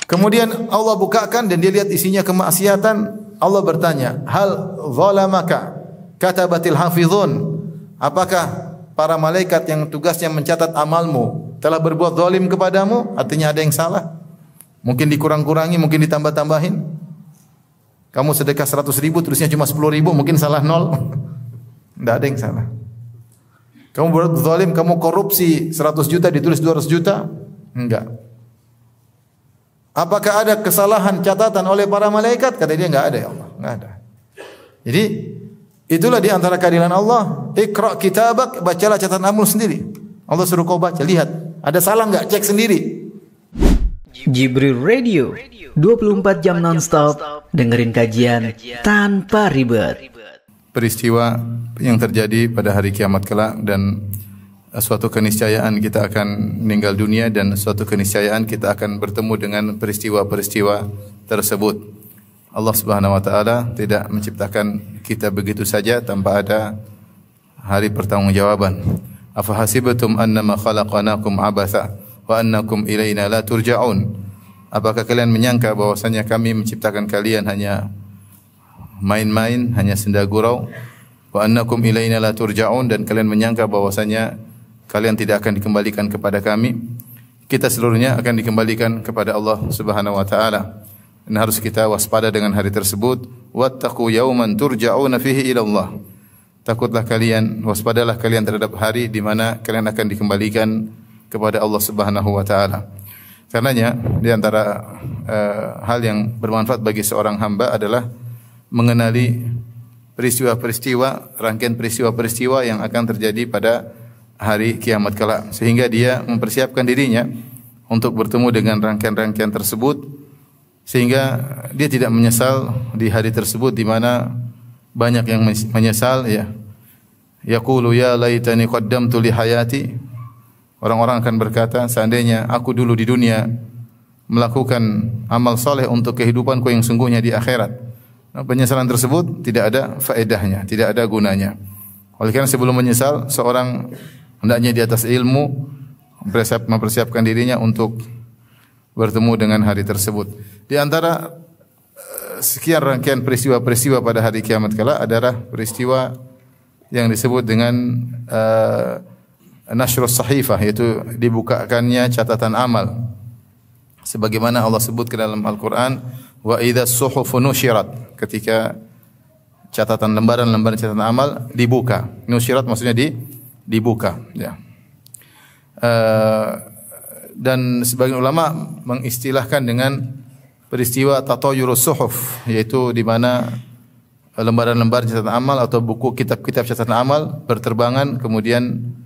Kemudian Allah bukakan dan dia lihat isinya kemaksiatan. Allah bertanya, hal zalamaka katabatil hafizun? Apakah para malaikat yang tugasnya mencatat amalmu telah berbuat zalim kepadamu? Artinya ada yang salah. Mungkin dikurang-kurangi, mungkin ditambah-tambahin. Kamu sedekah 100 ribu, terusnya cuma 10 ribu, mungkin salah 0. Tidak ada yang salah. Kamu berbuat zalim, kamu korupsi 100 juta, ditulis 200 juta? Enggak. Apakah ada kesalahan catatan oleh para malaikat? Kata dia, enggak ada ya Allah, enggak ada. Jadi itulah di antara keadilan Allah. Iqra kitabak, bacalah catatan amal sendiri. Allah suruh kau baca, lihat. Ada salah enggak? Cek sendiri. Jibril Radio, 24 jam nonstop, dengerin kajian tanpa ribet. Peristiwa yang terjadi pada hari kiamat kelak dan suatu keniscayaan kita akan meninggal dunia dan suatu keniscayaan kita akan bertemu dengan peristiwa-peristiwa tersebut. Allah Subhanahu wa taala tidak menciptakan kita begitu saja tanpa ada hari pertanggungjawaban. Afa hasibatum annama khalaqnakum abatha wa annakum ilaina la turja'un? Apakah kalian menyangka bahwasanya kami menciptakan kalian hanya main-main, hanya senda gurau? Wa annakum ilaina la turja'un, dan kalian menyangka bahwasanya kalian tidak akan dikembalikan kepada kami. Kita seluruhnya akan dikembalikan kepada Allah Subhanahu wa taala. Dan harus kita waspada dengan hari tersebut. Wattaqu yawman turja'una fihi ila Allah. Takutlah kalian, waspadalah kalian terhadap hari di mana kalian akan dikembalikan kepada Allah Subhanahu wa taala. Karenanya di antara hal yang bermanfaat bagi seorang hamba adalah mengenali peristiwa-peristiwa, rangkaian peristiwa-peristiwa yang akan terjadi pada hari kiamat kelak, sehingga dia mempersiapkan dirinya untuk bertemu dengan rangkaian-rangkaian tersebut, sehingga dia tidak menyesal di hari tersebut di mana banyak yang menyesal ya. Yaqulu ya laitani qaddamtu li hayati. Orang-orang akan berkata, seandainya aku dulu di dunia melakukan amal soleh untuk kehidupanku yang sungguhnya di akhirat. Nah, penyesalan tersebut tidak ada faedahnya, tidak ada gunanya. Oleh karena sebelum menyesal, seorang hendaknya di atas ilmu mempersiapkan dirinya untuk bertemu dengan hari tersebut. Di antara sekian rangkaian peristiwa-peristiwa pada hari kiamat kelak adalah peristiwa yang disebut dengan nashrus sahifah, yaitu dibukakannya catatan amal. Sebagaimana Allah sebut ke dalam Al-Qur'an, wa idzas suhufu nusyirat, ketika catatan lembaran-lembaran catatan amal dibuka. Nusyirat maksudnya dibuka ya. Dan sebagian ulama mengistilahkan dengan peristiwa tatayurus suhuf, yaitu di mana lembaran-lembaran catatan amal atau buku kitab-kitab catatan amal berterbangan kemudian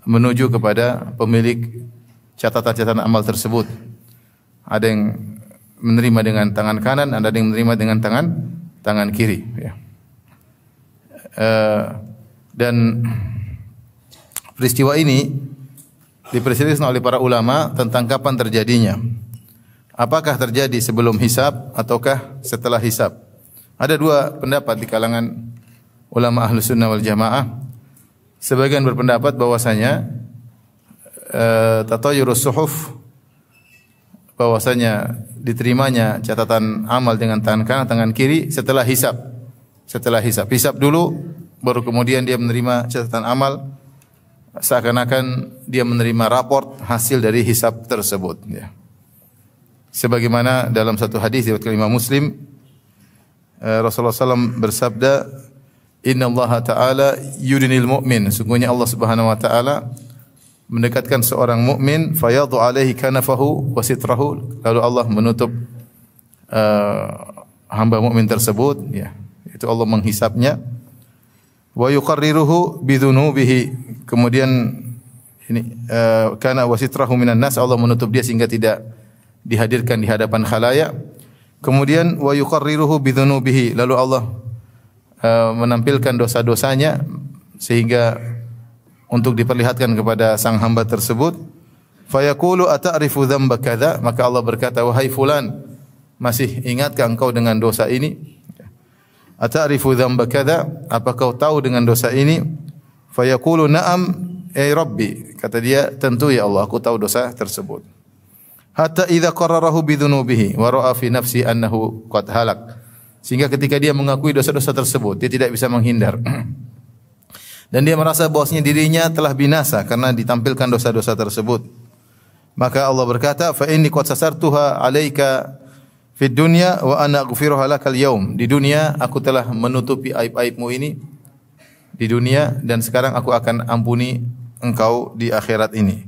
menuju kepada pemilik catatan-catatan amal tersebut. Ada yang menerima dengan tangan kanan, ada yang menerima dengan tangan kiri. Ya. Dan peristiwa ini diperselisihkan oleh para ulama tentang kapan terjadinya. Apakah terjadi sebelum hisab ataukah setelah hisab? Ada dua pendapat di kalangan ulama Ahlus Sunnah wal Jamaah. Sebagian berpendapat bahwasanya tatayurus suhuf, bahwasanya diterimanya catatan amal dengan tangan kanan, tangan kiri setelah hisab. Setelah hisab. Hisab dulu baru kemudian dia menerima catatan amal, seakan-akan dia menerima raport hasil dari hisab tersebut ya. Sebagaimana dalam satu hadis riwayat Imam Muslim, Rasulullah SAW bersabda, Inna Allah Ta'ala yudinil mu'min. Sungguhnya Allah Subhanahu Wa Ta'ala mendekatkan seorang mukmin, fayadhu alaihi kanafahu wa sitrahu. Lalu Allah menutup hamba mukmin tersebut, ya. Itu Allah menghisapnya. Wa yuqarriruhu bidzunubihi. Kemudian ini kana wa sitrahu minan nas. Allah menutup dia sehingga tidak dihadirkan di hadapan khalayak. Kemudian wa yuqarriruhu bidzunubihi. Lalu Allah menampilkan dosa-dosanya sehingga untuk diperlihatkan kepada sang hamba tersebut. Fayaqulu ata'rifu dzamba kadza, maka Allah berkata, wahai fulan, masih ingatkah engkau dengan dosa ini? Ata'rifu dzamba kadza, apa kau tahu dengan dosa ini? Fayaqulu na'am ay rabbi, kata dia, tentu ya Allah, aku tahu dosa tersebut. hatta idza qarrarahu bi dhunubihi wa ra'a fi nafsi annahu qad halak. Sehingga ketika dia mengakui dosa-dosa tersebut, dia tidak bisa menghindar. Dan dia merasa bahwasanya dirinya telah binasa karena ditampilkan dosa-dosa tersebut. Maka Allah berkata, "Fa inni qad sasartuha 'alaika fid dunya wa ana aghfiruha lakal yaum." Di dunia aku telah menutupi aib-aibmu ini di dunia dan sekarang aku akan ampuni engkau di akhirat ini.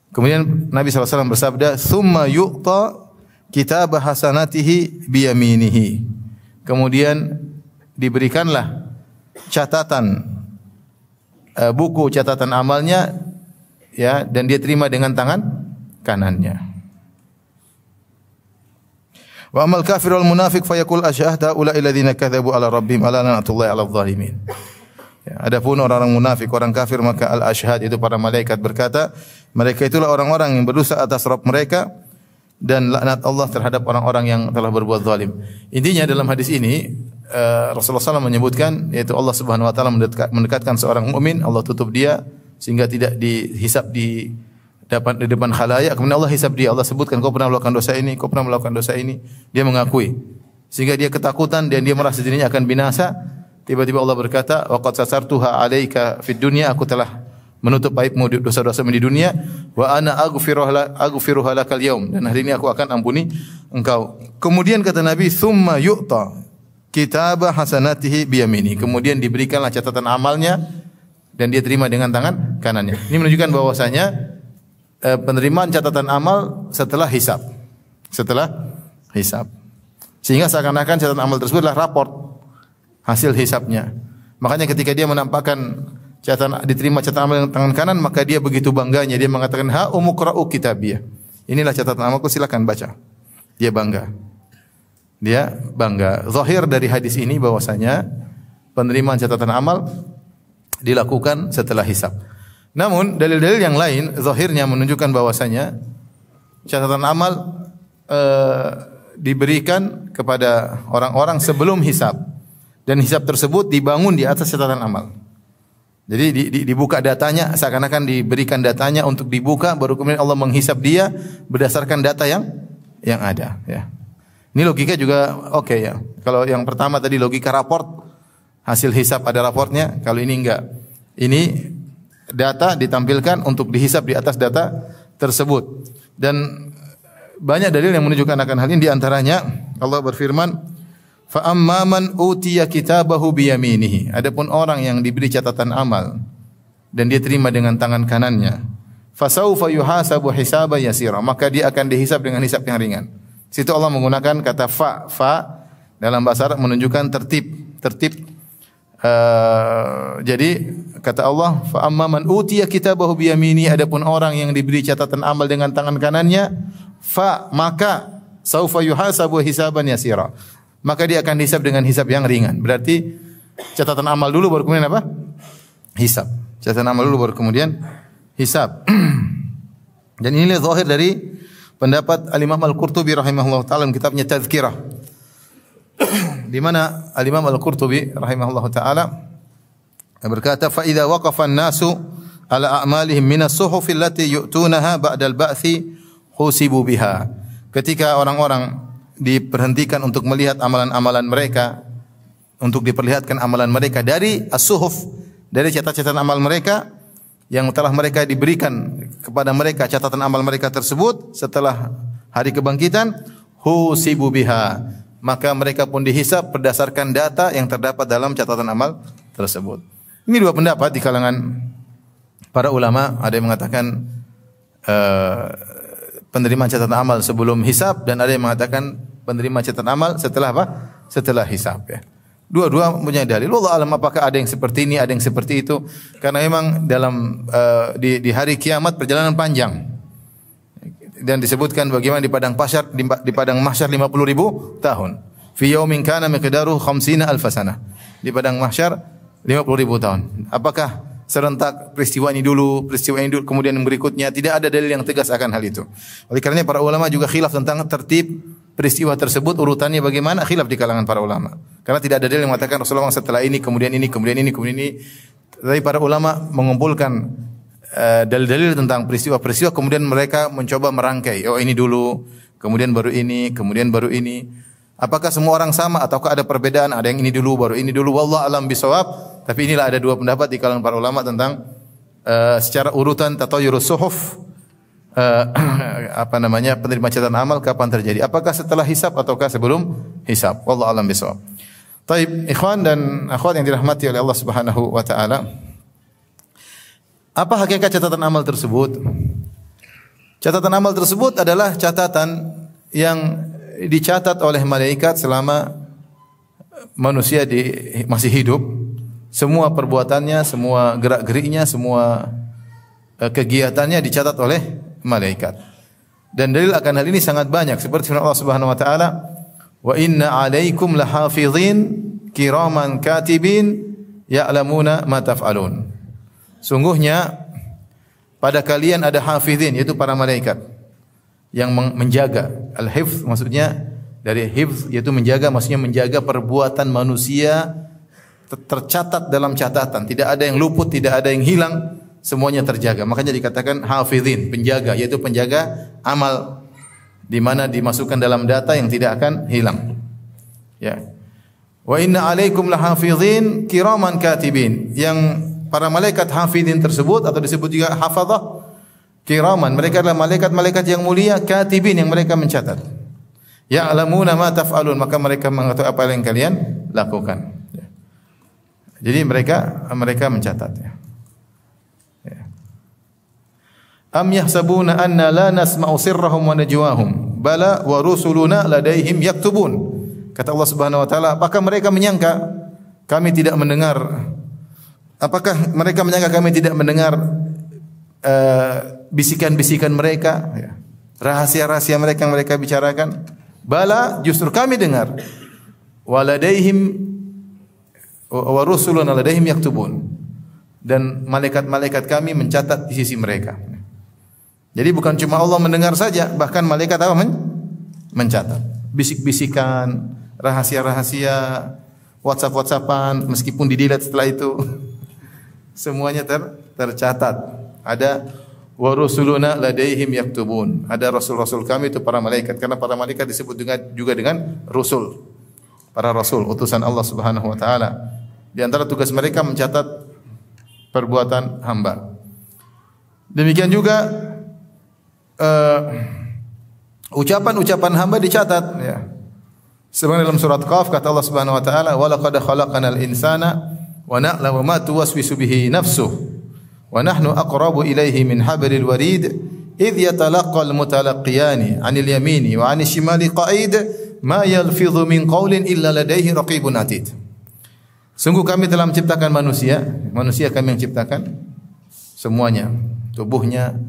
Kemudian Nabi SAW bersabda, "Tsumma yu'ta kitab hasanatihi biyaminihi." Kemudian diberikanlah catatan buku catatan amalnya, ya, dan dia terima dengan tangan kanannya. Wa amal kafir wal munafiq fayaqul asyhadu ula alladziina kadzabu ala rabbihim ala lanatullahi ala dzalimin. Ya, adapun orang-orang munafik, orang kafir, maka al-asyhad itu para malaikat berkata, mereka itulah orang-orang yang berdosa atas Rabb mereka dan laknat Allah terhadap orang-orang yang telah berbuat zalim. Intinya dalam hadis ini Rasulullah SAW menyebutkan, yaitu Allah Subhanahu Wa Taala mendekatkan seorang mukmin, Allah tutup dia sehingga tidak dihisab di depan khalayak. Kemudian Allah hisab dia, Allah sebutkan kau pernah melakukan dosa ini, kau pernah melakukan dosa ini. Dia mengakui, sehingga dia ketakutan dan dia merasa dirinya akan binasa. Tiba-tiba Allah berkata, wa qad sasartuha 'alaika fid dunya, aku telah menutup aibmu dosa-dosamu di dunia, wa ana aghfiruha lakal yaum, dan hari ini aku akan ampuni engkau. Kemudian kata Nabi, tsumma yu'ta kitab hasanatihi biyamini, kemudian diberikanlah catatan amalnya dan dia terima dengan tangan kanannya. Ini menunjukkan bahwasanya penerimaan catatan amal setelah hisab. Sehingga seakan-akan catatan amal tersebut adalah raport hasil hisabnya. Makanya ketika dia menampakkan diterima catatan amal dengan tangan kanan, maka dia begitu bangganya, dia mengatakan, ha umuqra'u kitabiyah. Inilah catatan amalku, silakan baca. Dia bangga. Zahir dari hadis ini bahwasanya penerimaan catatan amal dilakukan setelah hisab. Namun dalil-dalil yang lain zahirnya menunjukkan bahwasanya catatan amal diberikan kepada orang-orang sebelum hisab, dan hisab tersebut dibangun di atas catatan amal. Jadi dibuka datanya, seakan-akan diberikan datanya untuk dibuka, baru kemudian Allah menghisab dia berdasarkan data yang ada, ya. Ini logika juga oke, ya. Kalau yang pertama tadi logika raport, hasil hisab ada raportnya, kalau ini enggak. Ini data ditampilkan untuk dihisab di atas data tersebut. Dan banyak dalil yang menunjukkan akan hal ini, di antaranya Allah berfirman, fa amma man utiya kitabahu biyaminihi. Adapun orang yang diberi catatan amal dan dia terima dengan tangan kanannya, fasaufa yuhasabu hisaban yasira, maka dia akan dihisab dengan hisab yang ringan. Situ Allah menggunakan kata fa dalam bahasa Arab menunjukkan tertib. Jadi kata Allah, fa amma man utiya kitabahu biyaminihi, adapun orang yang diberi catatan amal dengan tangan kanannya, maka saufa yuhasabu hisaban yasira, maka dia akan dihisab dengan hisab yang ringan. Berarti catatan amal dulu baru kemudian apa? Hisab. Catatan amal dulu baru kemudian hisab. Dan inilah zahir dari pendapat Al-Imam Al-Qurtubi rahimahullah ta'ala dalam kitabnya Tazkirah. Di mana Al-Imam Al-Qurtubi rahimahullah ta'ala berkata, fa idza waqafa an-nasu ala a'malihim min as-suhuf allati yu'tunaha ba'da al-ba'thi husibu biha. Ketika orang-orang diperhentikan untuk melihat amalan-amalan mereka, untuk diperlihatkan amalan mereka dari as-suhuf, dari catatan amal mereka yang telah mereka diberikan kepada mereka, catatan amal mereka tersebut setelah hari kebangkitan, husibu biha, maka mereka pun dihisab berdasarkan data yang terdapat dalam catatan amal tersebut. Ini dua pendapat di kalangan para ulama. Ada yang mengatakan penerimaan catatan amal sebelum hisab, dan ada yang mengatakan penerimaan catatan amal setelah apa? Setelah hisab, ya. Dua-dua punya dalil. Wallahu alam, apakah ada yang seperti ini, ada yang seperti itu. Karena memang dalam di hari kiamat perjalanan panjang. Dan disebutkan bagaimana di padang mahsyar, di padang mahsyar 50.000 tahun. Fi yaumin kana miqdaruhu 50,000 sanah. Di padang mahsyar 50.000 tahun. Apakah serentak peristiwa ini dulu, kemudian yang berikutnya? Tidak ada dalil yang tegas akan hal itu. Oleh karenanya para ulama juga khilaf tentang tertib peristiwa tersebut, urutannya bagaimana, khilaf di kalangan para ulama. Karena tidak ada dalil yang mengatakan Rasulullah setelah ini, kemudian ini, kemudian ini, kemudian ini. Tapi para ulama mengumpulkan dalil-dalil tentang peristiwa-peristiwa, kemudian mereka mencoba merangkai. Oh ini dulu, kemudian baru ini, kemudian baru ini. Apakah semua orang sama ataukah ada perbedaan? Ada yang ini dulu, baru ini dulu. Wallahu alam bisawab. Tapi inilah ada dua pendapat di kalangan para ulama tentang secara urutan tatayurus suhuf, penerima catatan amal kapan terjadi? Apakah setelah hisab ataukah sebelum hisab? Wallahu alam bisawab. Taib, ikhwan dan akhwat yang dirahmati oleh Allah Subhanahu wa taala. Apa hakikat catatan amal tersebut? Catatan amal tersebut adalah catatan yang dicatat oleh malaikat selama manusia masih hidup. Semua perbuatannya, semua gerak-geriknya, semua kegiatannya dicatat oleh malaikat. Dan dalil akan hal ini sangat banyak, seperti firman Allah Subhanahu wa taala, "Wa inna 'alaikum lahafizin kiraman katibin ya'lamuna ma taf'alun." Sungguhnya pada kalian ada hafizin, yaitu para malaikat yang menjaga. Al-hifz maksudnya dari hifz yaitu menjaga, maksudnya menjaga perbuatan manusia tercatat dalam catatan, tidak ada yang luput, tidak ada yang hilang, semuanya terjaga. Makanya dikatakan hafizin, penjaga, yaitu penjaga amal, di mana dimasukkan dalam data yang tidak akan hilang. Ya. Wa inna 'alaikum lahafizin kiraman katibin, yang para malaikat hafizin tersebut atau disebut juga hafazah kiraman, mereka adalah malaikat-malaikat yang mulia, katibin yang mereka mencatat. Ya'lamuna ma taf'alun, maka mereka mengetahui apa yang kalian lakukan. Ya. Jadi mereka mencatat. Ya. Ya. Am yahsabuna anna la nasma'u sirrahum wa najwahum bala wa rusuluna ladaihim yaktubun. Kata Allah Subhanahu wa taala, apakah mereka menyangka kami tidak mendengar? Apakah mereka menyangka kami tidak mendengar bisikan-bisikan mereka, ya, rahasia-rahasia mereka yang mereka bicarakan? Bala, justru kami dengar. Waladaihim wa rusuluna ladaihim yaktubun, dan malaikat-malaikat kami mencatat di sisi mereka. Jadi bukan cuma Allah mendengar saja, bahkan malaikat apa mencatat bisik-bisikan, rahasia-rahasia, WhatsApp-WhatsAppan, meskipun di-delete setelah itu. Semuanya tercatat. Ada wa rusuluna ladaihim yaktubun. Ada rasul-rasul kami itu para malaikat, karena para malaikat disebut juga dengan rusul. Para rasul, utusan Allah Subhanahu wa taala. Di antara tugas mereka mencatat perbuatan hamba. Demikian juga ucapan-ucapan hamba dicatat, ya. Sebagaimana dalam surat Qaf kata Allah Subhanahu wa taala, "Wa laqad khalaqnal insana wa na'lamu ma tuwaswisu bihi nafsuhu wa nahnu aqrabu ilaihi min hablil warid idh yatalaqqal mutalaqiyani 'anil yamini wa 'anil shimali qa'id ma yalfidhu min qawlin illa ladaihi raqibun atid." Sungguh kami telah menciptakan manusia kami yang ciptakan semuanya, tubuhnya,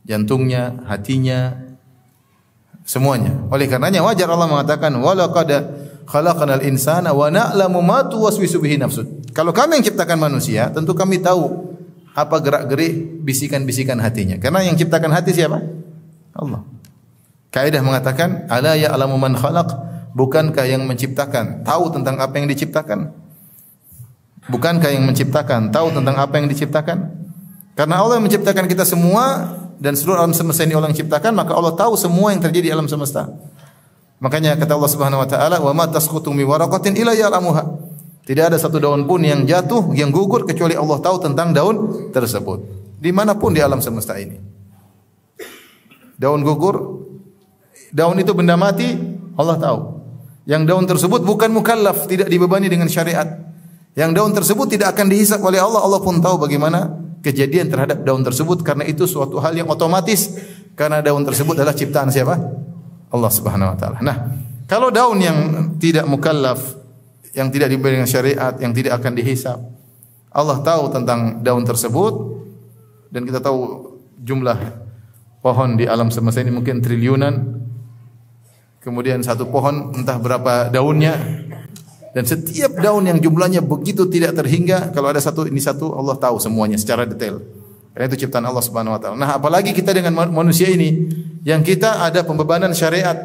jantungnya, hatinya, semuanya. Oleh karenanya wajar Allah mengatakan wa laqad khalaqnal insana wa na'lamu ma tuwaswisu bihi nafsuh. Kalau kami yang ciptakan manusia, tentu kami tahu apa gerak-gerik bisikan-bisikan hatinya. Karena yang ciptakan hati siapa? Allah. Kaidah mengatakan ala ya'lamu man khalaq, bukankah yang menciptakan tahu tentang apa yang diciptakan? Bukankah yang menciptakan tahu tentang apa yang diciptakan? Karena Allah yang menciptakan kita semua dan seluruh alam semesta ini Allah yang ciptakan, maka Allah tahu semua yang terjadi di alam semesta. Makanya kata Allah Subhanahu wa taala, "Wa ma tasqutu min waraqatin illa ya'lamuha." Tidak ada satu daun pun yang jatuh, yang gugur kecuali Allah tahu tentang daun tersebut. Dimanapun di alam semesta ini. Daun gugur, daun itu benda mati, Allah tahu. Yang daun tersebut bukan mukallaf, tidak dibebani dengan syariat. Yang daun tersebut tidak akan dihisab oleh Allah, Allah pun tahu bagaimana kejadian terhadap daun tersebut, karena itu suatu hal yang otomatis, karena daun tersebut adalah ciptaan siapa? Allah Subhanahu wa taala. Nah, kalau daun yang tidak mukallaf, yang tidak diberi dengan syariat, yang tidak akan dihisab, Allah tahu tentang daun tersebut, dan kita tahu jumlah pohon di alam semesta ini mungkin triliunan. Kemudian satu pohon entah berapa daunnya, dan setiap daun yang jumlahnya begitu tidak terhingga, kalau ada satu ini satu, Allah tahu semuanya secara detail. Karena itu ciptaan Allah Subhanahu wa taala. Nah, apalagi kita dengan manusia ini yang kita ada pembebanan syariat,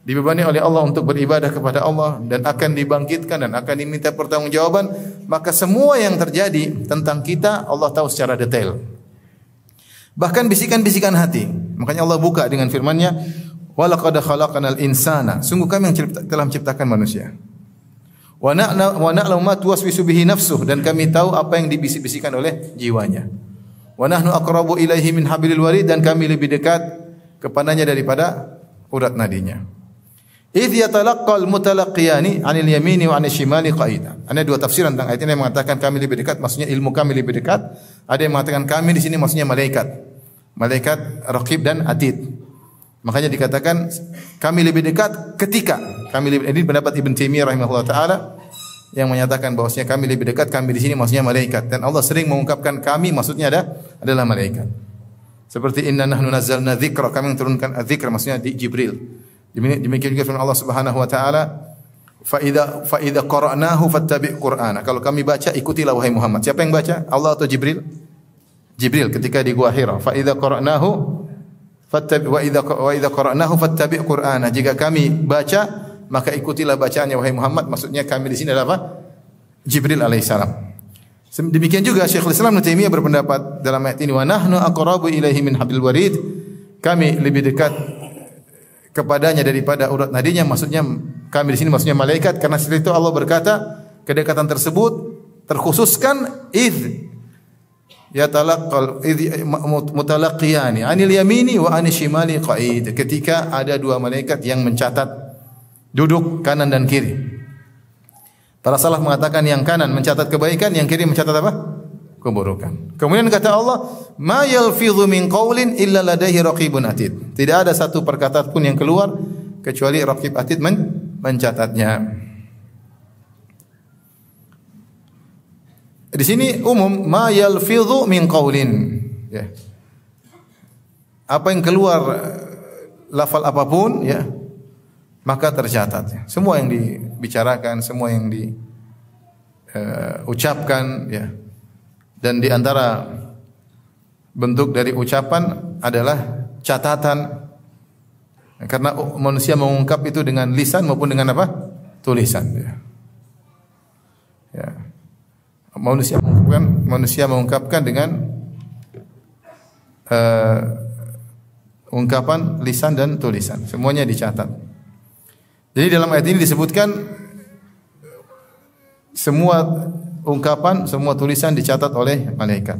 dibebani oleh Allah untuk beribadah kepada Allah dan akan dibangkitkan dan akan diminta pertanggungjawaban, maka semua yang terjadi tentang kita Allah tahu secara detail. Bahkan bisikan-bisikan hati. Makanya Allah buka dengan firman-Nya, "Wa laqad khalaqnal insana." Sungguh kami yang telah menciptakan manusia. Wa na'lamu ma tuwaswisu bihi nafsuh, dan kami tahu apa yang dibisik-bisikan oleh jiwanya. Wa nahnu aqrabu ilaihi min hablil warid, dan kami lebih dekat kepadanya daripada urat nadinya. Idh yatalaqqal mutalaqiyani 'anil yamini wa 'anil shimali qa'ida. Ada dua tafsiran tentang ayat ini. Yang mengatakan kami lebih dekat maksudnya ilmu kami lebih dekat. Ada yang mengatakan kami di sini maksudnya malaikat. Malaikat Raqib dan Atid. Makanya dikatakan kami lebih dekat ketika ini pendapat Ibn Taimiyah rahimahullah taala yang menyatakan bahwasanya kami lebih dekat, kami di sini maksudnya malaikat, dan Allah sering mengungkapkan kami maksudnya adalah malaikat. Seperti inna nahnu nazzalna dzikra, kami menurunkan dzikr maksudnya di Jibril. Demikian juga firman Allah Subhanahu wa taala, fa idza qara'nahu fattabi' qur'ana. Kalau kami baca ikutilah wahai Muhammad. Siapa yang baca? Allah atau Jibril? Jibril ketika di Gua Hira. Fa idza qara'nahu fattabi' wa idza qara'nahu fattabi' qur'ana. Jika kami baca, maka ikutilah bacaannya wahai Muhammad. Maksudnya kami di sini adalah apa? Jibril alaihissalam. Demikian juga Syekhul Islam Ibnu Taimiyah berpendapat dalam ayat ini, wa nahnu aqrabu ilaihi min hablil warid. Kami lebih dekat kepadanya daripada urat nadinya, maksudnya kami di sini maksudnya malaikat, karena setelah itu Allah berkata kedekatan tersebut terkhususkan idz yatalaqqal mutalaqiyani 'anil yamini wa 'anil shimali qa'id, ketika ada dua malaikat yang mencatat duduk kanan dan kiri. Para salaf mengatakan yang kanan mencatat kebaikan, yang kiri mencatat apa? Keburukan. Kemudian kata Allah, ma yalfidhu min qaulin illa ladaihi raqibun atid. Tidak ada satu perkataan pun yang keluar kecuali raqib atid mencatatnya. Di sini umum ma yalfidhu min qaulin, ya. Apa yang keluar lafal apapun, ya, maka tercatat. Semua yang dibicarakan, semua yang diucapkan, ya. Dan di antara bentuk dari ucapan adalah catatan. Karena manusia mengungkap itu dengan lisan maupun dengan apa? Tulisan. Ya. Ya. Manusia mengungkapkan dengan ungkapan lisan dan tulisan. Semuanya dicatat. Jadi dalam ayat ini disebutkan semua ungkapan, semua tulisan dicatat oleh malaikat.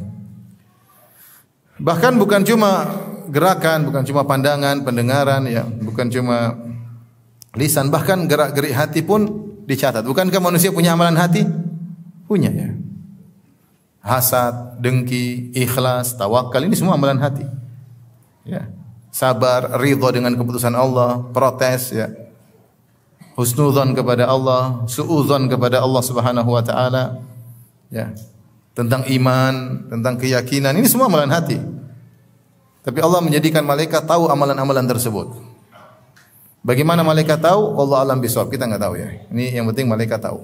Bahkan bukan cuma gerakan, bukan cuma pandangan, pendengaran, ya, bukan cuma lisan, bahkan gerak-gerik hati pun dicatat. Bukankah manusia punya amalan hati? Punya, ya. Hasad, dengki, ikhlas, tawakal, ini semua amalan hati. Ya. Sabar, ridha dengan keputusan Allah, protes, ya. Husnudzon kepada Allah, suudzon kepada Allah Subhanahu wa taala. Ya, tentang iman, tentang keyakinan, ini semua amalan hati. Tapi Allah menjadikan malaikat tahu amalan-amalan tersebut. Bagaimana malaikat tahu? Allah alam bisawab, kita enggak tahu, ya. Ini yang penting malaikat tahu.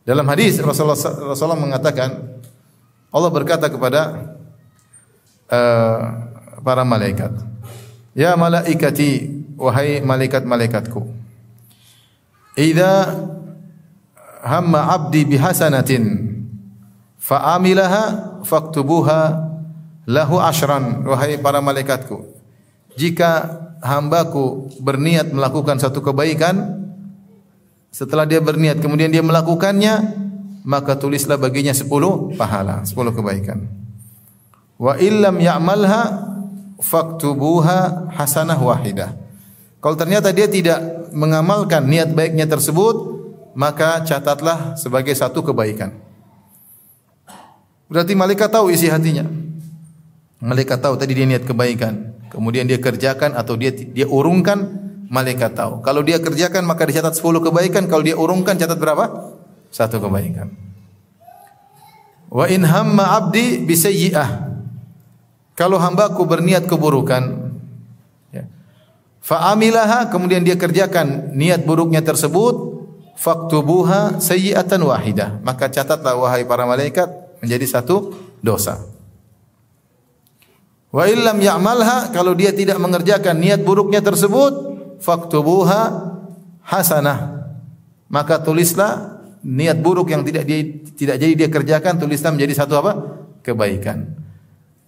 Dalam hadis Rasulullah mengatakan, Allah berkata kepada para malaikat, ya malaikati, wahai malaikat-malaikatku, idza hamma 'abdi bihasanatin fa'amilaha faktubuha lahu ashran. Wahai para malaikatku, jika hambaku berniat melakukan satu kebaikan, setelah dia berniat kemudian dia melakukannya, maka tulislah baginya 10 pahala, 10 kebaikan. Wa illam ya'malha faktubuha hasanah wahidah. Kalau ternyata dia tidak mengamalkan niat baiknya tersebut, maka catatlah sebagai satu kebaikan. Berarti malaikat tahu isi hatinya. Malaikat tahu tadi dia niat kebaikan, kemudian dia kerjakan atau dia urungkan, malaikat tahu. Kalau dia kerjakan maka dicatat 10 kebaikan, kalau dia urungkan catat berapa? 1 kebaikan. Wa in hamma 'abdi bisayyi'ah. Kalau hambaku berniat keburukan, ya, fa'amilaha, kemudian dia kerjakan niat buruknya tersebut, faktubuha sayyi'atan wahidah, maka catatlah wahai para malaikat menjadi 1 dosa. Wa illam ya'malha, kalau dia tidak mengerjakan niat buruknya tersebut, faktubuha hasanah, maka tulislah niat buruk yang tidak jadi dia kerjakan, tulislah menjadi 1 apa? Kebaikan.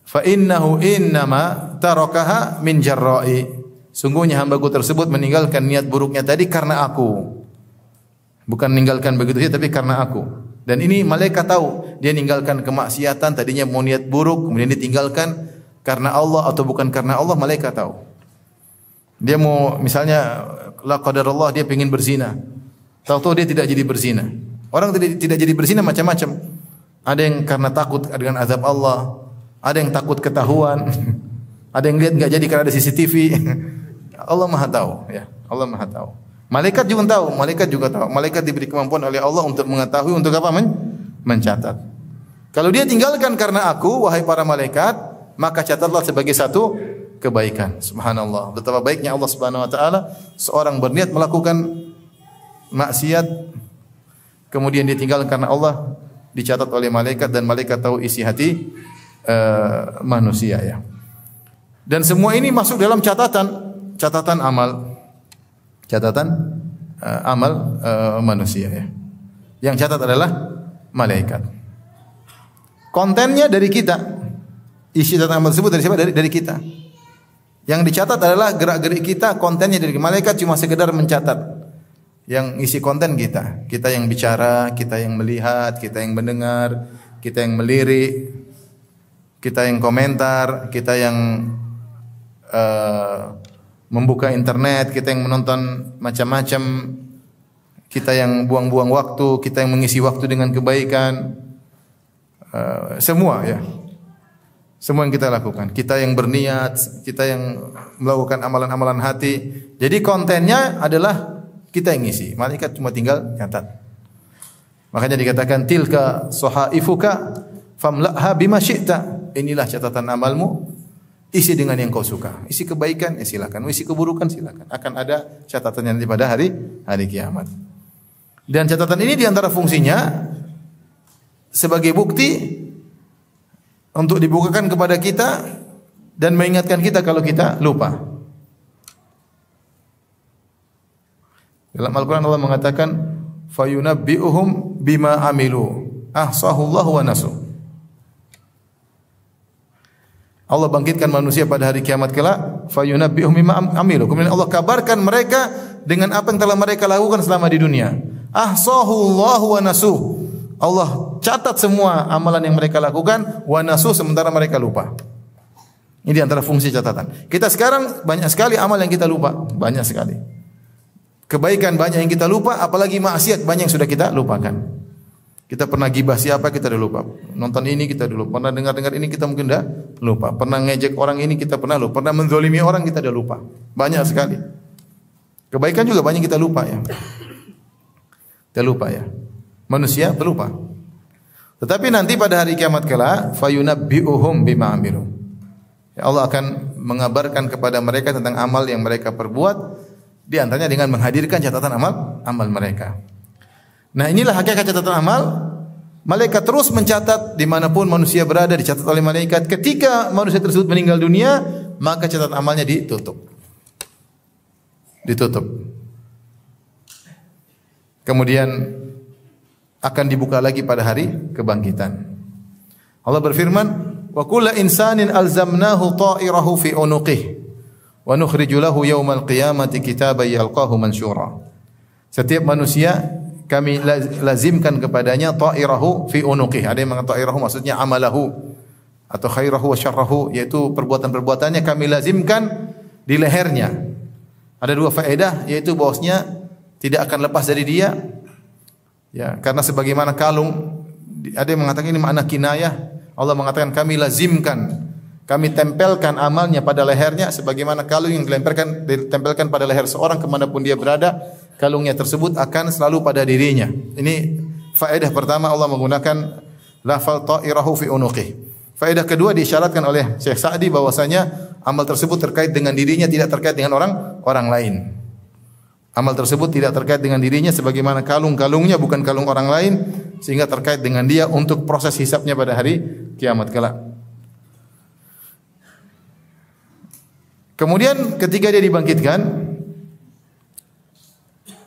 fa innahu innama tarakaha min jarra'i. Sungguhnya hambaku tersebut meninggalkan niat buruknya tadi karena aku. Bukan meninggalkan begitu saja tapi karena aku. Dan ini malaikat tahu, dia meninggalkan kemaksiatan, tadinya mau niat buruk, kemudian ditinggalkan karena Allah atau bukan karena Allah, malaikat tahu. Dia mau misalnya la qadarullah dia ingin berzina. Tahu-tahu dia tidak jadi berzina. Orang tidak jadi berzina macam-macam. Ada yang karena takut dengan azab Allah, ada yang takut ketahuan, ada yang lihat enggak jadi karena ada CCTV. Allah Maha tahu, ya. Allah Maha tahu. Malaikat juga tahu, malaikat diberi kemampuan oleh Allah untuk mengetahui, untuk apa? Mencatat. Kalau dia tinggalkan karena aku, wahai para malaikat, maka catatlah sebagai satu kebaikan. Subhanallah. Betapa baiknya Allah Subhanahu wa taala, seorang berniat melakukan maksiat kemudian dia tinggalkan karena Allah, dicatat oleh malaikat dan malaikat tahu isi hati manusia, ya. Dan semua ini masuk dalam catatan amal manusia, ya. Yang catat adalah malaikat. Kontennya dari kita. Isi catatan amal tersebut dari siapa? Dari kita. Yang dicatat adalah gerak-gerik kita, kontennya dari malaikat cuma sekedar mencatat. Yang isi konten kita. Kita yang bicara, kita yang melihat, kita yang mendengar, kita yang melirik, kita yang komentar, kita yang membuka internet, kita yang menonton macam-macam, kita yang buang-buang waktu, kita yang mengisi waktu dengan kebaikan, semua, ya. Semua yang kita lakukan, kita yang berniat, kita yang melakukan amalan-amalan hati. Jadi kontennya adalah kita yang ngisi, malaikat cuma tinggal catat. Makanya dikatakan tilka sohaifuka famla'ha bima syi'ta. Inilah catatan amalmu, isi dengan yang kau suka. Isi kebaikan, ya silakan. Isi keburukan, silakan. Akan ada catatannya nanti pada hari kiamat. Dan catatan ini diantara fungsinya sebagai bukti untuk dibukakan kepada kita dan mengingatkan kita kalau kita lupa. Dalam Al-Quran Allah mengatakan, fayunabbi'uhum bima amilu ahsahullahu wa nasu. Allah bangkitkan manusia pada hari kiamat kelak, fayunabbi'uhum bima amilu. Kemudian Allah kabarkan mereka dengan apa yang telah mereka lakukan selama di dunia. Ahsahullahu wa nasu. Allah catat semua amalan yang mereka lakukan, wa nasu, sementara mereka lupa. Ini di antara fungsi catatan. Kita sekarang banyak sekali amal yang kita lupa, banyak sekali. Kebaikan banyak yang kita lupa, apalagi maksiat banyak yang sudah kita lupakan. Kita pernah gibah siapa, kita sudah lupa. Nonton ini kita dulu, pernah dengar ini kita mungkin dah lupa. Pernah ngejek orang ini kita pernah lupa. Pernah menzalimi orang kita sudah lupa. Banyak sekali. Kebaikan juga banyak kita lupa, ya. Kita lupa, ya. Manusia terlupa. Tetapi nanti pada hari kiamat kelak, fayunabbi'uhum bima amilu. Ya, Allah akan mengabarkan kepada mereka tentang amal yang mereka perbuat, di antaranya dengan menghadirkan catatan amal mereka. Nah, inilah hakikat catatan amal. Malaikat terus mencatat dimanapun manusia berada, dicatat oleh malaikat. Ketika manusia tersebut meninggal dunia, maka catatan amalnya ditutup. Kemudian akan dibuka lagi pada hari kebangkitan. Allah berfirman, wa kullu insanin alzamnahu ta'irahu fi unuqihi wa nukhriju lahu yaumal qiyamati kitaban yalqahu mansyura. Setiap manusia kami lazimkan kepadanya ta'irahu fi unuqihi. Ada yang mengatakan ta'irahu maksudnya amalahu atau khairahu wa syarrahu, yaitu perbuatan-perbuatannya kami lazimkan di lehernya. Ada dua faedah, yaitu bahwasanya tidak akan lepas dari dia. Ya, karena sebagaimana kalung, ada yang mengatakan ini makna kinayah. Allah mengatakan kami lazimkan, kami tempelkan amalnya pada lehernya sebagaimana kalung yang ditempelkan pada leher seorang kemanapun dia berada, kalungnya tersebut akan selalu pada dirinya. Ini faedah pertama, Allah menggunakan lafal ta'irahu fi unuqih. Faedah kedua diisyaratkan oleh Syekh Sa'di bahwasanya amal tersebut terkait dengan dirinya, tidak terkait dengan orang lain. Amal tersebut tidak terkait dengan dirinya sebagaimana kalung-kalungnya bukan kalung orang lain, sehingga terkait dengan dia untuk proses hisabnya pada hari kiamat kelak. Kemudian ketika dia dibangkitkan,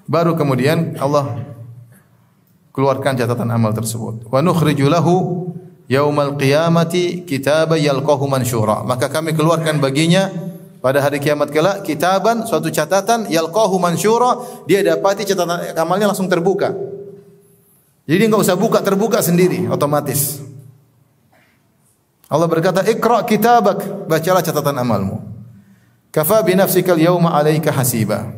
baru kemudian Allah keluarkan catatan amal tersebut. Wa nukhriju lahu yaumal qiyamati kitaban yalqahu mansyura. Maka kami keluarkan baginya pada hari kiamat kelak kitaban, suatu catatan, yalqahu mansyura, dia dapati catatan amalnya langsung terbuka. Jadi enggak usah buka, terbuka sendiri otomatis. Allah berkata, "Iqra kitabak", bacalah catatan amalmu. "Kafa bi nafsikal yauma 'alaika hasiba."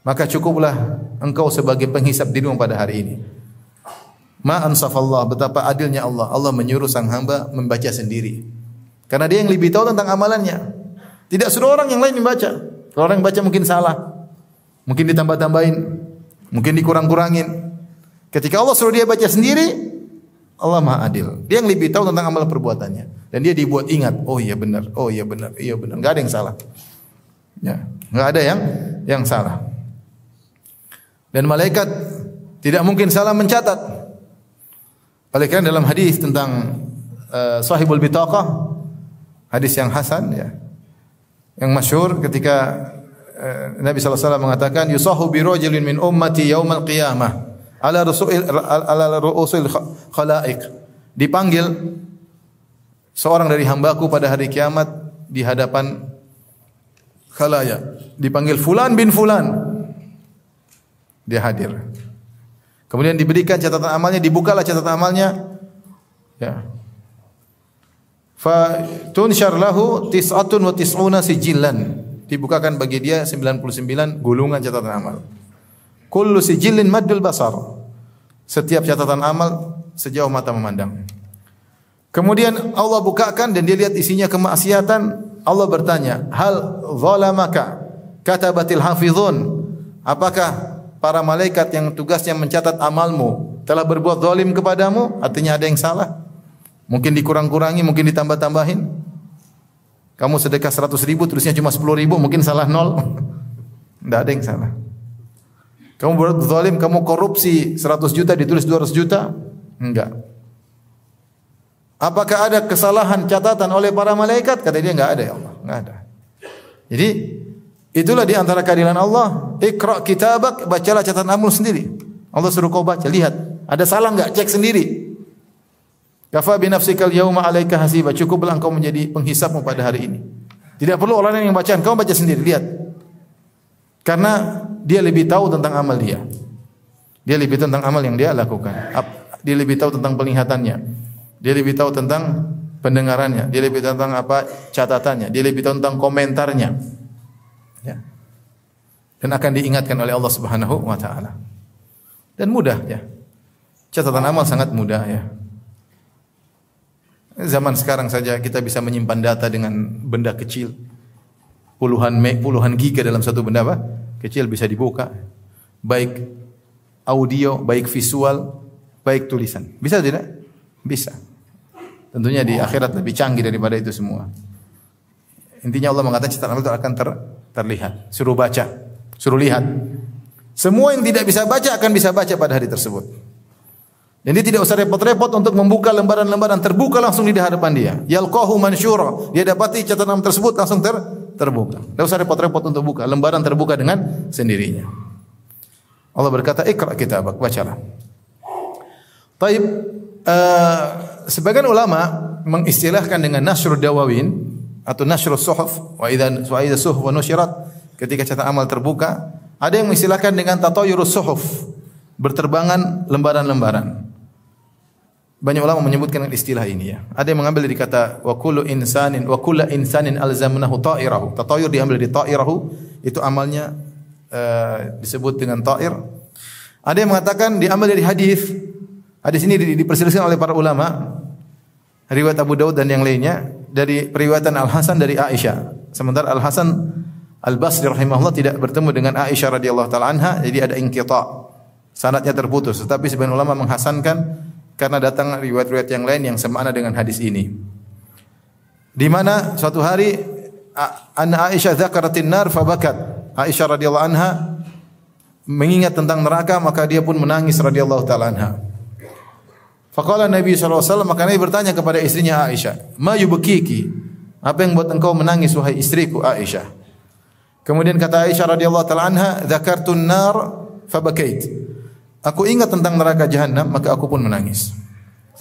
Maka cukuplah engkau sebagai penghisap dirimu pada hari ini. Ma ansafallah, betapa adilnya Allah. Allah menyuruh sang hamba membaca sendiri. Karena dia yang lebih tahu tentang amalannya. Tidak suruh orang yang lain membaca. Kalau orang yang baca mungkin salah. Mungkin ditambah-tambahin. Mungkin dikurang-kurangin. Ketika Allah suruh dia baca sendiri, Allah Maha Adil. Dia yang lebih tahu tentang amal perbuatannya. Dan dia dibuat ingat, oh iya benar, oh iya benar, iya benar. Enggak ada yang salah. Ya, enggak ada yang salah. Dan malaikat tidak mungkin salah mencatat. Oleh karena dalam hadis tentang sahibul bitaqah, hadis yang hasan ya, yang masyhur ketika Nabi sallallahu alaihi wasallam mengatakan yusahu bi rajulin min ummati yaumal qiyamah ala ru'usil khalaiq, dipanggil seorang dari hambaku pada hari kiamat di hadapan khalayak, dipanggil fulan bin fulan, dia hadir. Kemudian diberikan catatan amalnya, dibukalah catatan amalnya. Ya. Fa tunshar lahu 99 sijillan. Dibukakan bagi dia 99 gulungan catatan amal. Kullu sijillin maddul basar. Setiap catatan amal sejauh mata memandang. Kemudian Allah bukakan dan dia lihat isinya kemaksiatan. Allah bertanya, "Hal zalamaka katabatil hafizun?" Apakah para malaikat yang tugasnya mencatat amalmu telah berbuat zalim kepadamu? Artinya ada yang salah. Mungkin dikurang-kurangi, mungkin ditambah-tambahin. Kamu sedekah 100.000 terusnya cuma 10.000, mungkin salah 0. Tidak ada yang salah. Kamu berbuat zalim, kamu korupsi 100 juta ditulis 200 juta? Enggak. Apakah ada kesalahan catatan oleh para malaikat? Kata dia enggak ada ya Allah, enggak ada. Jadi itulah di antara keadilan Allah. Iqra kitabak, bacalah catatan amal sendiri. Allah suruh kau baca, lihat. Ada salah enggak? Cek sendiri. Kafa bi nafsikal yauma 'alaika hasiba. Cukuplah engkau menjadi penghisapmu pada hari ini. Tidak perlu orang lain yang bacaan, kau baca sendiri, lihat. Karena dia lebih tahu tentang amal dia. Dia lebih tahu tentang amal yang dia lakukan. Dia lebih tahu tentang penglihatannya. Dia lebih tahu tentang pendengarannya. Dia lebih tahu tentang apa catatannya. Dia lebih tahu tentang komentarnya. Ya. Dan akan diingatkan oleh Allah Subhanahu wa taala. Dan mudah ya. Catatan amal sangat mudah ya. Zaman sekarang saja kita bisa menyimpan data dengan benda kecil. Puluhan giga dalam satu benda apa? Kecil bisa dibuka. Baik audio, baik visual, baik tulisan. Bisa tidak? Bisa. Tentunya di akhirat lebih canggih daripada itu semua. Intinya Allah mengatakan catatan amal itu akan terlihat. Suruh baca, suruh lihat. Semua yang tidak bisa baca akan bisa baca pada hari tersebut. Dan dia tidak usah repot-repot untuk membuka lembaran-lembaran, terbuka langsung di hadapan dia. Yalqahu mansyura. Dia dapati catatan tersebut langsung terbuka. Tidak usah repot-repot untuk buka, lembaran terbuka dengan sendirinya. Allah berkata, "Iqra kitabak", bacalah. Taib, sebagian ulama mengistilahkan dengan nasrul dawawin atau nasrul suhuf, wa idza suhuf wa nusyirat, ketika catatan amal terbuka. Ada yang mengistilahkan dengan tatayurus suhuf, berterbangan lembaran-lembaran. Banyak ulama menyebutkan istilah ini ya. Ada yang mengambil dari kata wa kullu insanin alzamnahu ta'irahu. Tatayur diambil dari ta'irahu, itu amalnya disebut dengan ta'ir. Ada yang mengatakan diambil dari hadis. Hadis ini diperselisihkan oleh para ulama. Riwayat Abu Daud dan yang lainnya dari periwayatan Al-Hasan dari Aisyah. Sementara Al-Hasan Al-Basri rahimahullah tidak bertemu dengan Aisyah radhiyallahu taala anha, jadi ada inqita'. Sanadnya terputus, tetapi sebagian ulama menghasankan karena datang riwayat-riwayat yang lain yang semakna dengan hadis ini. Di mana suatu hari Anna Aisyah dzakaratin nar fabakat. Aisyah radhiyallahu anha mengingat tentang neraka, maka dia pun menangis radhiyallahu taala anha. Faqala Nabi sallallahu alaihi wasallam, maka Nabi bertanya kepada istrinya Aisyah, "Ma yubkiki?" Apa yang buat engkau menangis wahai istriku Aisyah? Kemudian kata Aisyah radhiyallahu taala anha, "Dzakartun nar fabakait." Aku ingat tentang neraka jahanam, maka aku pun menangis.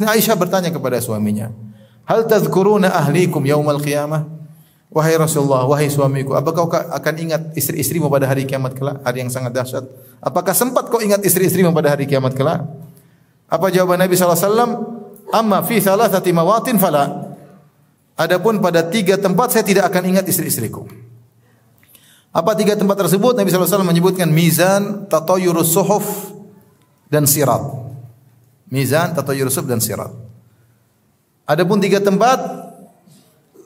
Aisyah bertanya kepada suaminya, "Hal tadhkuruna ahlikum yaumal qiyamah?" Wahai Rasulullah, wahai suamiku, apakah kau akan ingat istri-istrimu pada hari kiamat kelak, hari yang sangat dahsyat? Apakah sempat kau ingat istri-istrimu pada hari kiamat kelak? Apa jawaban Nabi sallallahu alaihi wasallam? Amma fi thalathati mawatin fala. Adapun pada 3 tempat saya tidak akan ingat istri-istriku. Apa 3 tempat tersebut? Nabi sallallahu alaihi wasallam menyebutkan mizan, tatayurus suhuf dan sirat. Mizan, tatayurus suhuf dan sirat. Adapun 3 tempat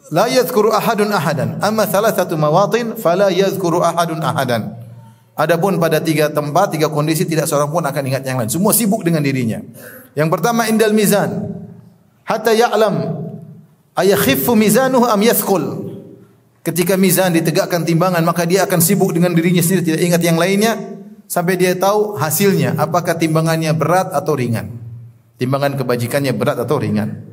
la yadhkuru ahadun ahadan. Amma thalathatu mawatin fala yadhkuru ahadun ahadan. Adapun pada 3 tempat, 3 kondisi tidak seorang pun akan ingat yang lain. Semua sibuk dengan dirinya. Yang pertama indal mizan. Hatta ya'lam ayakhiffu mizanuhu am yathqul. Ketika mizan ditegakkan timbangan, maka dia akan sibuk dengan dirinya sendiri, tidak ingat yang lainnya sampai dia tahu hasilnya, apakah timbangannya berat atau ringan. Timbangan kebajikannya berat atau ringan.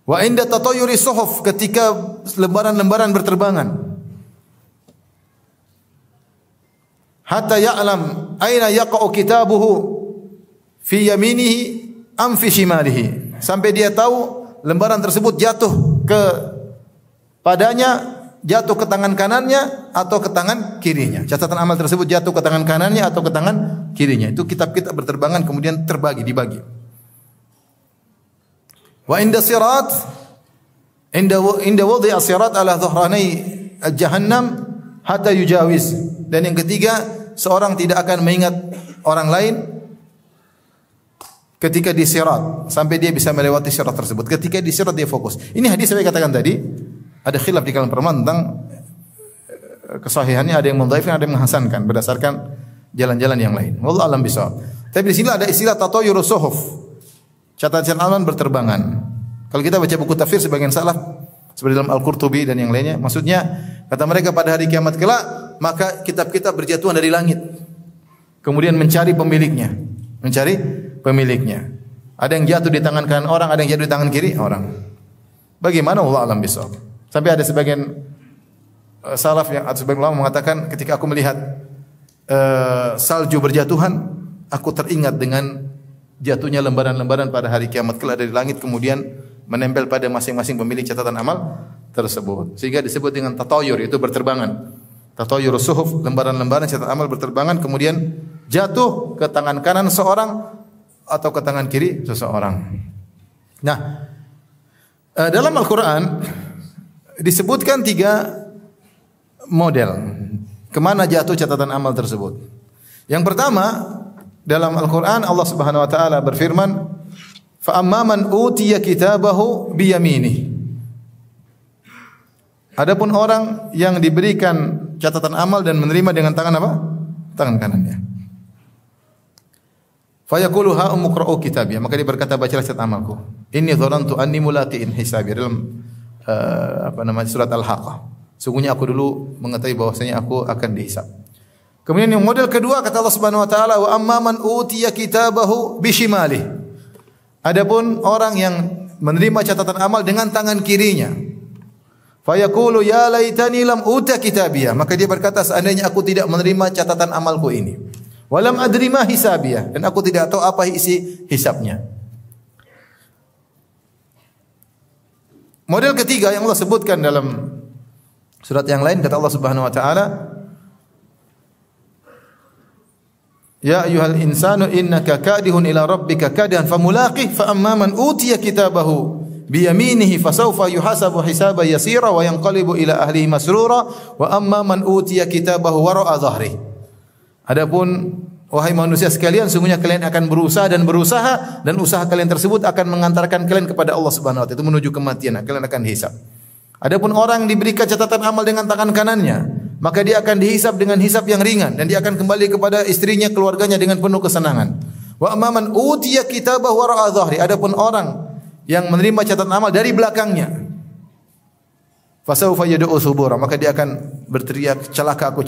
Wa inda tatayuri suhuf, ketika lembaran-lembaran berterbangan. Hatta ya'lam aina yaqa'u kitabuhu fi yaminihi am fi shimalihi. Sampai dia tahu lembaran tersebut jatuh ke padanya, jatuh ke tangan kanannya atau ke tangan kirinya. Catatan amal tersebut jatuh ke tangan kanannya atau ke tangan kirinya. Itu kitab-kitab berterbangan kemudian dibagi. Wa inda sirat, inda wadhi as-sirat ala dhuhranai jahannam hatta yujawiz. Dan yang ketiga, seorang tidak akan mengingat orang lain ketika di sirat sampai dia bisa melewati sirat tersebut. Ketika di sirat dia fokus. Ini hadis saya katakan tadi, ada khilaf di kalangan ulama tentang kesahihannya, ada yang mendhaifkan, ada yang menghasankan berdasarkan jalan-jalan yang lain. Wallahu alam bisawab. Tapi di sini ada istilah tatayurus suhuf. Catatan amal berterbangan. Kalau kita baca buku tafsir sebagian salaf seperti dalam Al-Qurtubi dan yang lainnya, maksudnya kata mereka pada hari kiamat kelak, maka kitab-kitab berjatuhan dari langit. Kemudian mencari pemiliknya. Ada yang jatuh di tangan kanan orang, ada yang jatuh di tangan kiri orang. Bagaimana Allah alam bisawab. Sampai ada sebagian salaf yang atau sebagian ulama mengatakan ketika aku melihat salju berjatuhan, aku teringat dengan jatuhnya lembaran-lembaran pada hari kiamat kelak dari langit kemudian menempel pada masing-masing pemilik catatan amal tersebut. Sehingga disebut dengan tatayur, itu berterbangan. Tatayur suhuf, lembaran-lembaran catatan amal berterbangan kemudian jatuh ke tangan kanan seorang atau ke tangan kiri seseorang. Nah, dalam Al-Quran disebutkan 3 model kemana jatuh catatan amal tersebut. Yang pertama, dalam Al-Quran Allah Subhanahu Wa Taala berfirman, fa amman utiya kitabahu biyaminih. Adapun orang yang diberikan catatan amal dan menerima dengan tangan apa? Tangan kanannya. Fa yaqulu ha umqra'u kitabiya, maka dia berkata bacalah catatan amalku. Inni dhanantu anni mulaqiin hisabi, dalam surat Al-Haqqah. Sungguhnya aku dulu mengetahui bahwasanya aku akan dihisab. Kemudian yang model kedua kata Allah Subhanahu wa taala, wa amman utiya kitabahu bishimali. Adapun orang yang menerima catatan amal dengan tangan kirinya, fa yaqulu ya laitani lam uta kitabiya, maka dia berkata seandainya aku tidak menerima catatan amalku ini. Walam adri ma hisabiyah, dan aku tidak tahu apa isi hisabnya. Model ketiga yang Allah sebutkan dalam surat yang lain kata Allah Subhanahu wa taala, ya ayyuhal insanu innaka kadihun ila rabbika kadihan famulaqih fa amma man utiya kitabahu biyaminihi fasawfa yuhasabu hisaban yasira wa yanqalibu ila ahlihi masrura wa amma man utiya kitabahu wara'a dhahri. Adapun wahai manusia sekalian, sungguhnya kalian akan berusaha dan usaha kalian tersebut akan mengantarkan kalian kepada Allah Subhanahu wa taala, itu menuju kematian. Kalian akan dihisab. Adapun orang diberikan catatan amal dengan tangan kanannya, maka dia akan dihisab dengan hisab yang ringan dan dia akan kembali kepada istrinya, keluarganya dengan penuh kesenangan. Wa amman utiya kitabahu wara'a dhahri. Adapun orang yang menerima catatan amal dari belakangnya, fasawfa yad'u subura, maka dia akan berteriak celaka aku.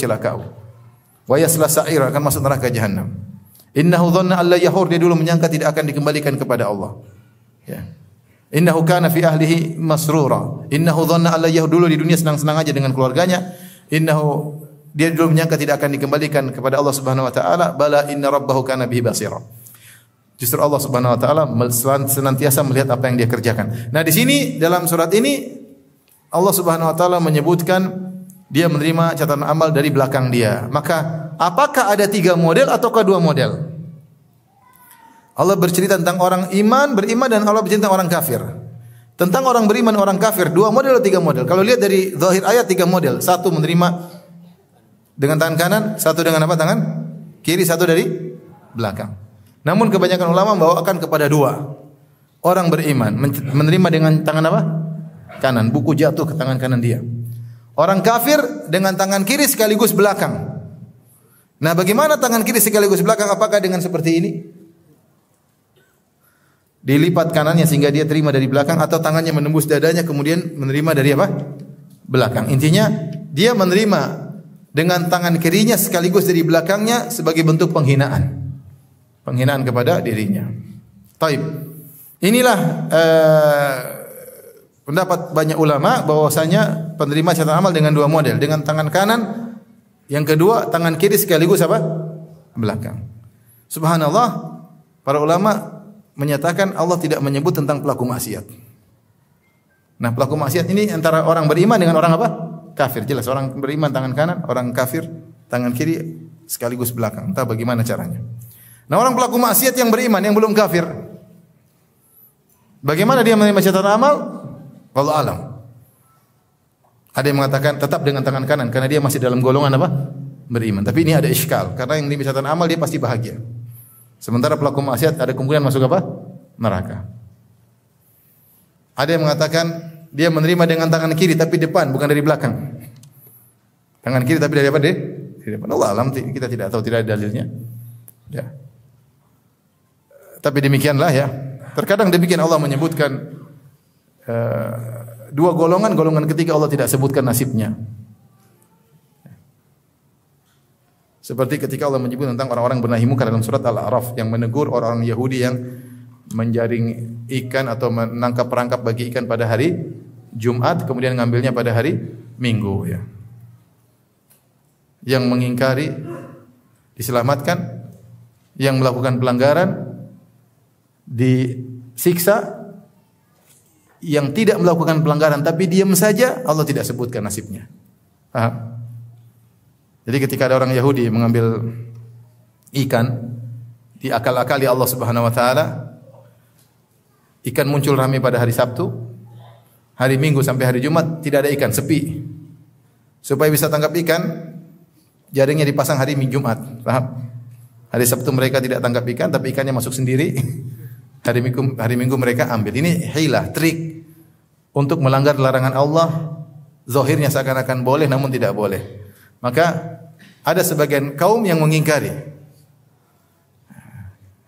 Wa yasla sa'ira, akan masuk neraka jahanam. Innahu dhanna alla yahur, dia dulu menyangka tidak akan dikembalikan kepada Allah. Ya. Innahu kana fi ahlihi masrura. Innahu dhanna alla yahur, dulu di dunia senang-senang aja dengan keluarganya. Dia dulu menyangka tidak akan dikembalikan kepada Allah Subhanahu wa taala. Bala inna rabbahu kana bihi basira. Justru Allah Subhanahu wa taala senantiasa melihat apa yang dia kerjakan. Nah, di sini dalam surat ini Allah Subhanahu wa taala menyebutkan dia menerima catatan amal dari belakang dia. Maka apakah ada 3 model ataukah 2 model? Allah bercerita tentang orang beriman dan Allah bercerita tentang orang kafir. Tentang orang beriman, orang kafir, 2 model atau 3 model? Kalau lihat dari zahir ayat 3 model. 1 menerima dengan tangan kanan, 1 dengan apa? Tangan kiri, 1 dari belakang. Namun kebanyakan ulama membawakan kepada 2. Orang beriman menerima dengan tangan apa? Kanan. Buku jatuh ke tangan kanan dia. Orang kafir dengan tangan kiri sekaligus belakang. Nah, bagaimana tangan kiri sekaligus belakang? Apakah dengan seperti ini? Dilipat kanannya sehingga dia terima dari belakang, atau tangannya menembus dadanya kemudian menerima dari apa? Belakang. Intinya dia menerima dengan tangan kirinya sekaligus dari belakangnya sebagai bentuk penghinaan. Penghinaan kepada dirinya. Taib. Inilah pendapat banyak ulama bahwasanya penerima catatan amal dengan 2 model, dengan tangan kanan, yang kedua tangan kiri sekaligus apa? Belakang. Subhanallah, para ulama menyatakan Allah tidak menyebut tentang pelaku maksiat. Nah, pelaku maksiat ini antara orang beriman dengan orang apa? Kafir. Jelas orang beriman tangan kanan, orang kafir tangan kiri sekaligus belakang. Entah bagaimana caranya. Nah, orang pelaku maksiat yang beriman, yang belum kafir, bagaimana dia menerima catatan amal? Wallahu alam. Ada yang mengatakan tetap dengan tangan kanan karena dia masih dalam golongan apa? Beriman. Tapi ini ada iskal, karena yang menerima catatan amal dia pasti bahagia. Sementara pelaku maksiat ada kemungkinan masuk apa? Neraka. Ada yang mengatakan dia menerima dengan tangan kiri tapi depan, bukan dari belakang. Tangan kiri tapi dari apa? Dari depan. Allah alam, kita tidak tahu, tidak ada dalilnya. Ya. Tapi demikianlah ya. Terkadang demikian Allah menyebutkan 2 golongan, golongan ketiga Allah tidak sebutkan nasibnya. Seperti ketika Allah menyebut tentang orang-orang bernahi munkar dalam surat Al-A'raf yang menegur orang Yahudi yang menjaring ikan atau menangkap perangkap bagi ikan pada hari Jumat kemudian ngambilnya pada hari Minggu ya. Yang mengingkari diselamatkan, yang melakukan pelanggaran disiksa, yang tidak melakukan pelanggaran tapi diam saja Allah tidak sebutkan nasibnya. Paham? Jadi ketika ada orang Yahudi mengambil ikan, diakal-akali Allah Subhanahu wa taala, ikan muncul ramai pada hari Sabtu, hari Minggu sampai hari Jumat tidak ada ikan, sepi. Supaya bisa tangkap ikan, jaringnya dipasang hari Minggu Jumat. Paham? Hari Sabtu mereka tidak tangkap ikan, tapi ikannya masuk sendiri. Hari Minggu mereka ambil. Ini hilah, trik untuk melanggar larangan Allah. Zahirnya seakan-akan boleh, namun tidak boleh. Maka ada sebagian kaum yang mengingkari.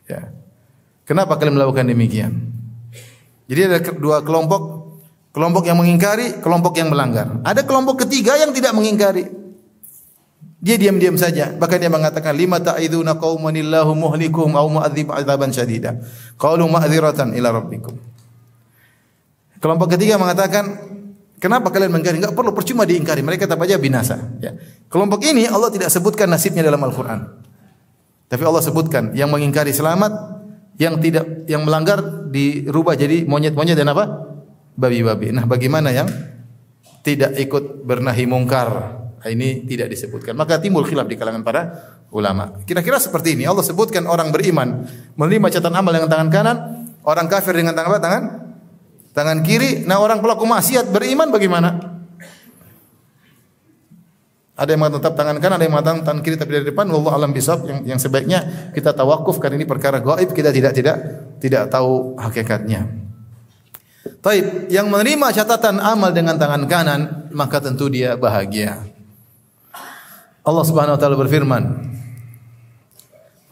Ya. Kenapa kalian melakukan demikian? Jadi ada 2 kelompok, kelompok yang mengingkari, kelompok yang melanggar. Ada kelompok ketiga yang tidak mengingkari. Dia diam-diam saja. Bahkan dia mengatakan, "Lima ta'iduna qaumanillahu muhlikuhum aw mu'adzib 'adzaban syadida." Qalu ma'dziratan ila rabbikum. Kelompok ketiga mengatakan, kenapa kalian mengingkari? Enggak perlu, percuma diingkari. Mereka tetap aja binasa. Ya. Kelompok ini Allah tidak sebutkan nasibnya dalam Al-Quran. Tapi Allah sebutkan yang mengingkari selamat, yang melanggar dirubah jadi monyet-monyet dan apa? Babi-babi. Nah, bagaimana yang tidak ikut bernahi mungkar? Ini tidak disebutkan. Maka timbul khilaf di kalangan para ulama. Kira-kira seperti ini. Allah sebutkan orang beriman menerima catatan amal dengan tangan kanan, orang kafir dengan tangan apa? Tangan kiri. Nah, orang pelaku maksiat beriman bagaimana? Ada yang mengatakan tangan kanan, ada yang mengatakan tangan kiri tapi dari depan. Wallahu alam bisawab. Yang sebaiknya kita tawakuf karena ini perkara gaib, kita tidak tahu hakikatnya. Taib, yang menerima catatan amal dengan tangan kanan maka tentu dia bahagia. Allah Subhanahu wa taala berfirman,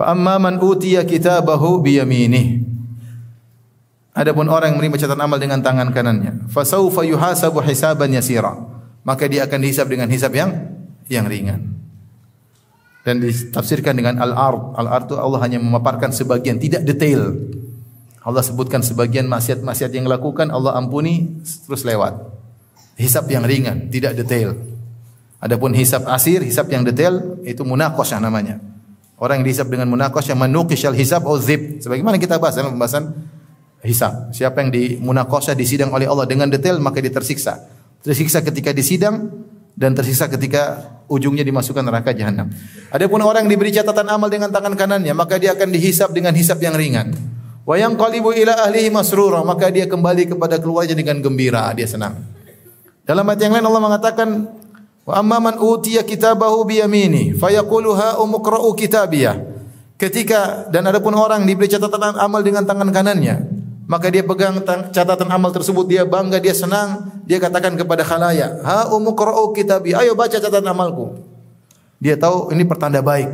"Fa amma man utiya kitabahu bi yaminih." Adapun orang yang menerima catatan amal dengan tangan kanannya, fa saufa yuhasabu hisaban yasira. Maka dia akan dihisab dengan hisab yang ringan. Dan ditafsirkan dengan al-ard. Al-ard itu Allah hanya memaparkan sebagian, tidak detail. Allah sebutkan sebagian maksiat-maksiat yang dilakukan, Allah ampuni terus lewat. Hisab yang ringan, tidak detail. Adapun hisab asir, hisab yang detail itu munaqashah namanya. Orang yang dihisab dengan munaqasyah, manuqishal hisab uzib. Sebagaimana kita bahas dalam pembahasan hisab. Siapa yang dimunaqasyah disidang oleh Allah dengan detail maka dia tersiksa. Tersiksa ketika disidang dan tersiksa ketika ujungnya dimasukkan neraka jahanam. Adapun orang yang diberi catatan amal dengan tangan kanannya, maka dia akan dihisab dengan hisab yang ringan. Wa yanqalibu ila ahlihi masrura, maka dia kembali kepada keluarganya dengan gembira, dia senang. Dalam ayat yang lain Allah mengatakan, wa amma man utiya kitabahu bi yamini fayaqulu ha umqra'u kitabiyah. Ketika dan adapun orang diberi catatan amal dengan tangan kanannya, maka dia pegang catatan amal tersebut, dia bangga, dia senang, dia katakan kepada khalayak, ha umqra'u kitabiyah, ayo baca catatan amalku. Dia tahu ini pertanda baik.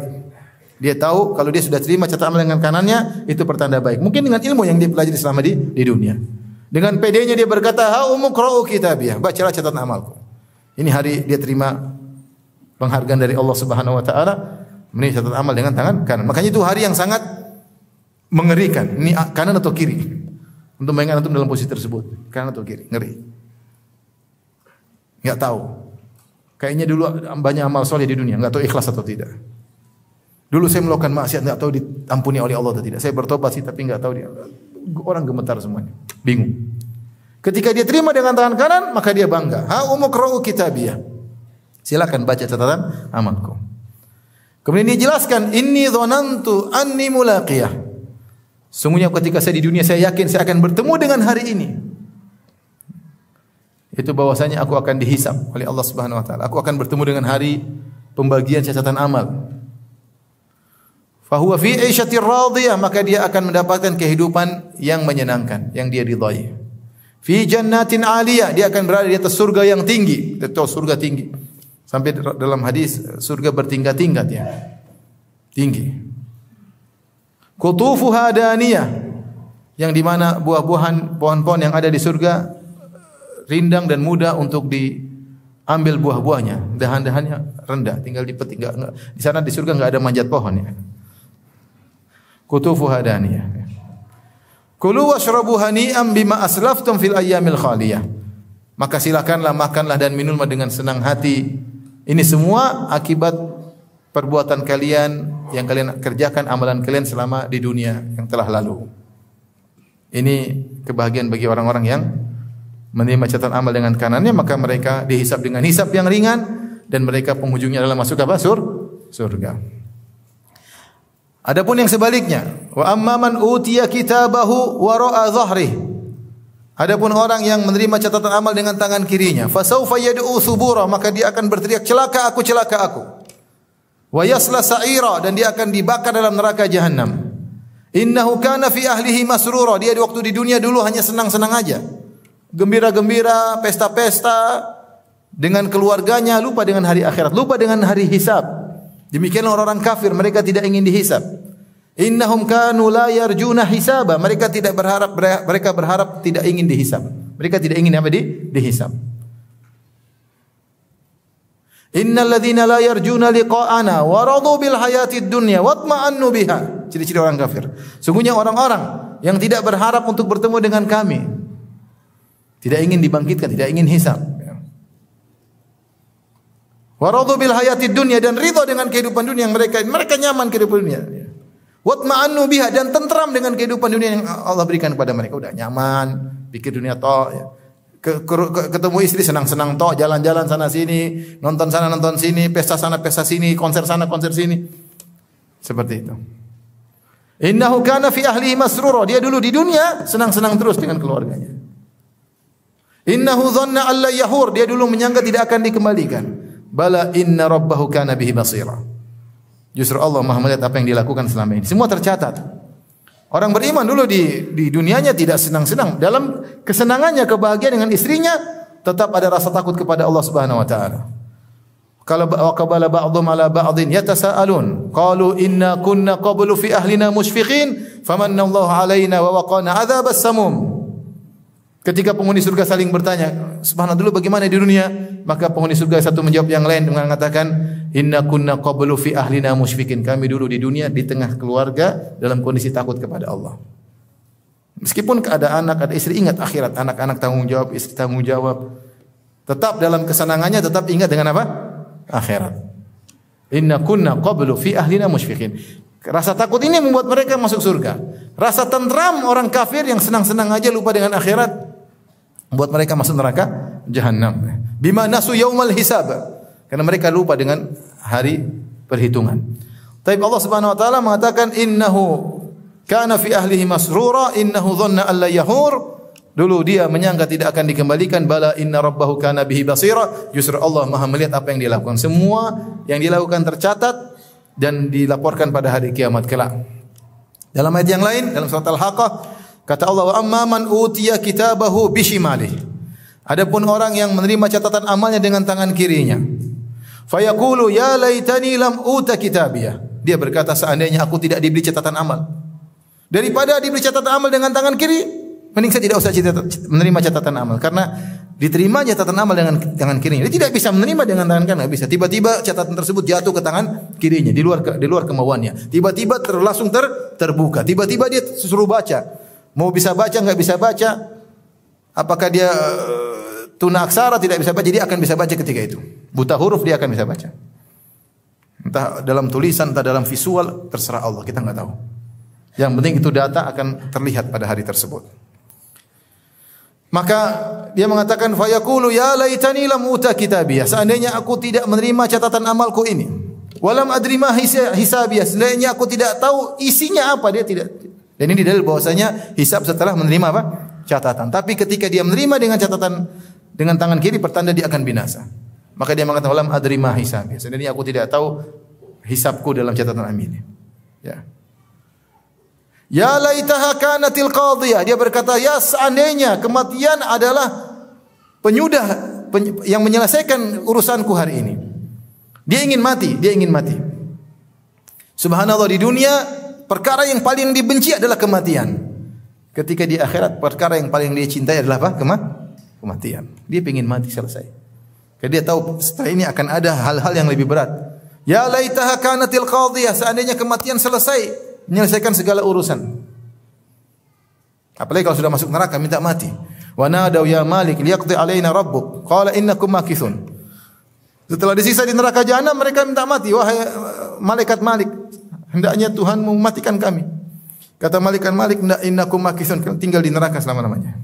Dia tahu kalau dia sudah terima catatan amal dengan kanannya, itu pertanda baik. Mungkin dengan ilmu yang dia pelajari selama di dunia. Dengan pedenya dia berkata, ha umqra'u kitabiyah, bacalah catatan amalku. Ini hari dia terima penghargaan dari Allah Subhanahu wa taala, menerima catatan amal dengan tangan kanan. Makanya itu hari yang sangat mengerikan. Ini kanan atau kiri? Untuk bayangkan antum dalam posisi tersebut, kanan atau kiri? Ngeri. Enggak tahu. Kayaknya dulu banyak amal soleh di dunia, enggak tahu ikhlas atau tidak. Dulu saya melakukan maksiat, enggak tahu diampuni oleh Allah atau tidak. Saya bertobat sih tapi enggak tahu dia. Orang gemetar semuanya, bingung. Ketika dia terima dengan tangan kanan, maka dia bangga. Ha umqra'u kitabiyah. Silakan baca catatan amalku. Kemudian dia jelaskan, inni dhanantu anni mulaqiyah. Sungguhnya ketika saya di dunia saya yakin saya akan bertemu dengan hari ini. Itu bahwasanya aku akan dihisab oleh Allah Subhanahu wa taala. Aku akan bertemu dengan hari pembagian catatan amal. Fa huwa fi 'ishatir radiyah, maka dia akan mendapatkan kehidupan yang menyenangkan, yang dia ridhai. Fi jannatin 'aliyah, dia akan berada di atas surga yang tinggi. Kita tahu surga tinggi. Sampai dalam hadis surga bertingkat-tingkat ya. Tinggi. Qutufuha daniyah, yang di mana buah-buahan, pohon-pohon yang ada di surga rindang dan mudah untuk diambil buah-buahnya. Dahan-dahannya rendah, tinggal dipetik. Di sana di surga enggak ada manjat pohon ya. Qutufuha daniyah. Kulu washrabu hani'an bima aslaftum fil ayyamil khaliyah. Maka silakanlah makanlah dan minumlah dengan senang hati. Ini semua akibat perbuatan kalian yang kalian kerjakan, amalan kalian selama di dunia yang telah lalu. Ini kebahagiaan bagi orang-orang yang menerima catatan amal dengan kanannya, maka mereka dihisab dengan hisab yang ringan dan mereka penghujungnya adalah masuk apa? Surga. Adapun yang sebaliknya, wa amman utiya kitabahu wara'a dhahri. Adapun orang yang menerima catatan amal dengan tangan kirinya, fasaufa yad'u subura, maka dia akan berteriak celaka aku, celaka aku. Wa yasla sa'ira, dan dia akan dibakar dalam neraka jahanam. Innahu kana fi ahlihi masrura, dia di waktu di dunia dulu hanya senang-senang aja. Gembira-gembira, pesta-pesta dengan keluarganya, lupa dengan hari akhirat, lupa dengan hari hisab. Demikianlah orang-orang kafir, mereka tidak ingin dihisab. Innahum kanu la yarjuna hisaba, mereka berharap tidak ingin dihisab. Mereka tidak ingin apa? Dihisab. Innal ladzina la yarjuna liqa'ana wa radu bil hayatid dunya watma'annu biha. Ciri-ciri orang kafir. Sungguhnya orang-orang yang tidak berharap untuk bertemu dengan kami, tidak ingin dibangkitkan, tidak ingin hisab. Waradu bil hayatid dunya, dan ridha dengan kehidupan dunia yang mereka nyaman kehidupan dunia. Watma'annu biha, dan tentram dengan kehidupan dunia yang Allah berikan kepada mereka. Udah nyaman, pikir dunia toh ya. Ketemu istri senang-senang toh, jalan-jalan sana sini, nonton sana nonton sini, pesta sana pesta sini, konser sana konser sini. Seperti itu. Innahu kana fi ahlihi masrura, dia dulu di dunia senang-senang terus dengan keluarganya. Innahu dhanna alla yahur, dia dulu menyangka tidak akan dikembalikan. Bala inna rabbahu kana bihi basira. Justru Allah Maha melihat apa yang dilakukan selama ini. Semua tercatat. Orang beriman dulu di dunianya tidak senang-senang. Dalam kesenangannya, kebahagiaan dengan istrinya, tetap ada rasa takut kepada Allah Subhanahu wa taala. Qala qabala ba'dhum ala ba'dhin yatasaalun. Qalu inna kunna qablu fi ahlina mushfiqin, famanna Allahu alaina wa waqana adzabas samum. Ketika penghuni surga saling bertanya, subhanallah dulu bagaimana di dunia? Maka penghuni surga satu menjawab yang lain dengan mengatakan, inna kunna qablu fi ahlina musyfiqin. Kami dulu di dunia di tengah keluarga dalam kondisi takut kepada Allah. Meskipun ada anak, ada istri, ingat akhirat. Anak-anak tanggung jawab, istri tanggung jawab. Tetap dalam kesenangannya, tetap ingat dengan apa? Akhirat. Inna kunna qablu fi ahlina musyfiqin. Rasa takut ini membuat mereka masuk surga. Rasa tentram orang kafir yang senang-senang aja lupa dengan akhirat membuat mereka masuk neraka jahanam. Bima nasu yaumal hisab. Karena mereka lupa dengan hari perhitungan. Tapi Allah Subhanahu wa taala mengatakan innahu kana fi ahlihi masrura innahu dhanna alla yahur. Dulu dia menyangka tidak akan dikembalikan. Bala inna rabbahu kana bihi basira. Justru Allah Maha melihat apa yang dia lakukan. Semua yang dilakukan tercatat dan dilaporkan pada hari kiamat kelak. Dalam ayat yang lain dalam surat Al-Haqqah kata Allah wa amman utiya kitabahu bishimalihi. Adapun orang yang menerima catatan amalnya dengan tangan kirinya. Fayaqulu ya laitani lam uta kitabiyah. Dia berkata seandainya aku tidak diberi catatan amal. Daripada diberi catatan amal dengan tangan kiri, mending saya tidak usah menerima catatan amal karena diterima catatan amal dengan tangan kirinya. Dia tidak bisa menerima dengan tangan kanan, enggak bisa. Tiba-tiba catatan tersebut jatuh ke tangan kirinya di luar kemauannya. Tiba-tiba langsung terbuka. Tiba-tiba dia suruh baca. Mau bisa baca enggak bisa baca. Apakah dia tuna aksara tidak bisa baca, dia akan bisa baca ketika itu. Buta huruf dia akan bisa baca. Entah dalam tulisan, entah dalam visual, terserah Allah, kita enggak tahu. Yang penting itu data akan terlihat pada hari tersebut. Maka dia mengatakan fayaqulu ya laitani lam uta kitabiyah. Seandainya aku tidak menerima catatan amalku ini. Walam adri ma hisabiyah. Seandainya aku tidak tahu isinya apa, dia tidak. Dan ini dalil bahwasanya hisab setelah menerima apa? Catatan. Tapi ketika dia menerima dengan catatan dengan tangan kiri pertanda dia akan binasa. Maka dia mengatakan walam adri ma hisabiyah. Seandainya aku tidak tahu hisabku dalam catatan ini. Ya. Ya laitaha kanatil qadhiyah. Dia berkata, ya seandainya kematian adalah penyudah yang menyelesaikan urusanku hari ini. Dia ingin mati. Subhanallah, di dunia perkara yang paling dibenci adalah kematian. Ketika di akhirat perkara yang paling dia cintai adalah apa? Kematian. Dia ingin mati selesai. Karena dia tahu setelah ini akan ada hal-hal yang lebih berat. Ya laitaha kanatil qadhiyah. Seandainya kematian selesai menyelesaikan segala urusan. Apalagi kalau sudah masuk neraka minta mati. Wa nadau ya Malik liyaqdi alaina rabbuk. Qala innakum makithun. Setelah disiksa di neraka jahanam mereka minta mati. Wahai malaikat Malik, hendaknya Tuhan mematikan kami. Kata malaikat Malik, innakum makithun, tinggal di neraka selama-lamanya.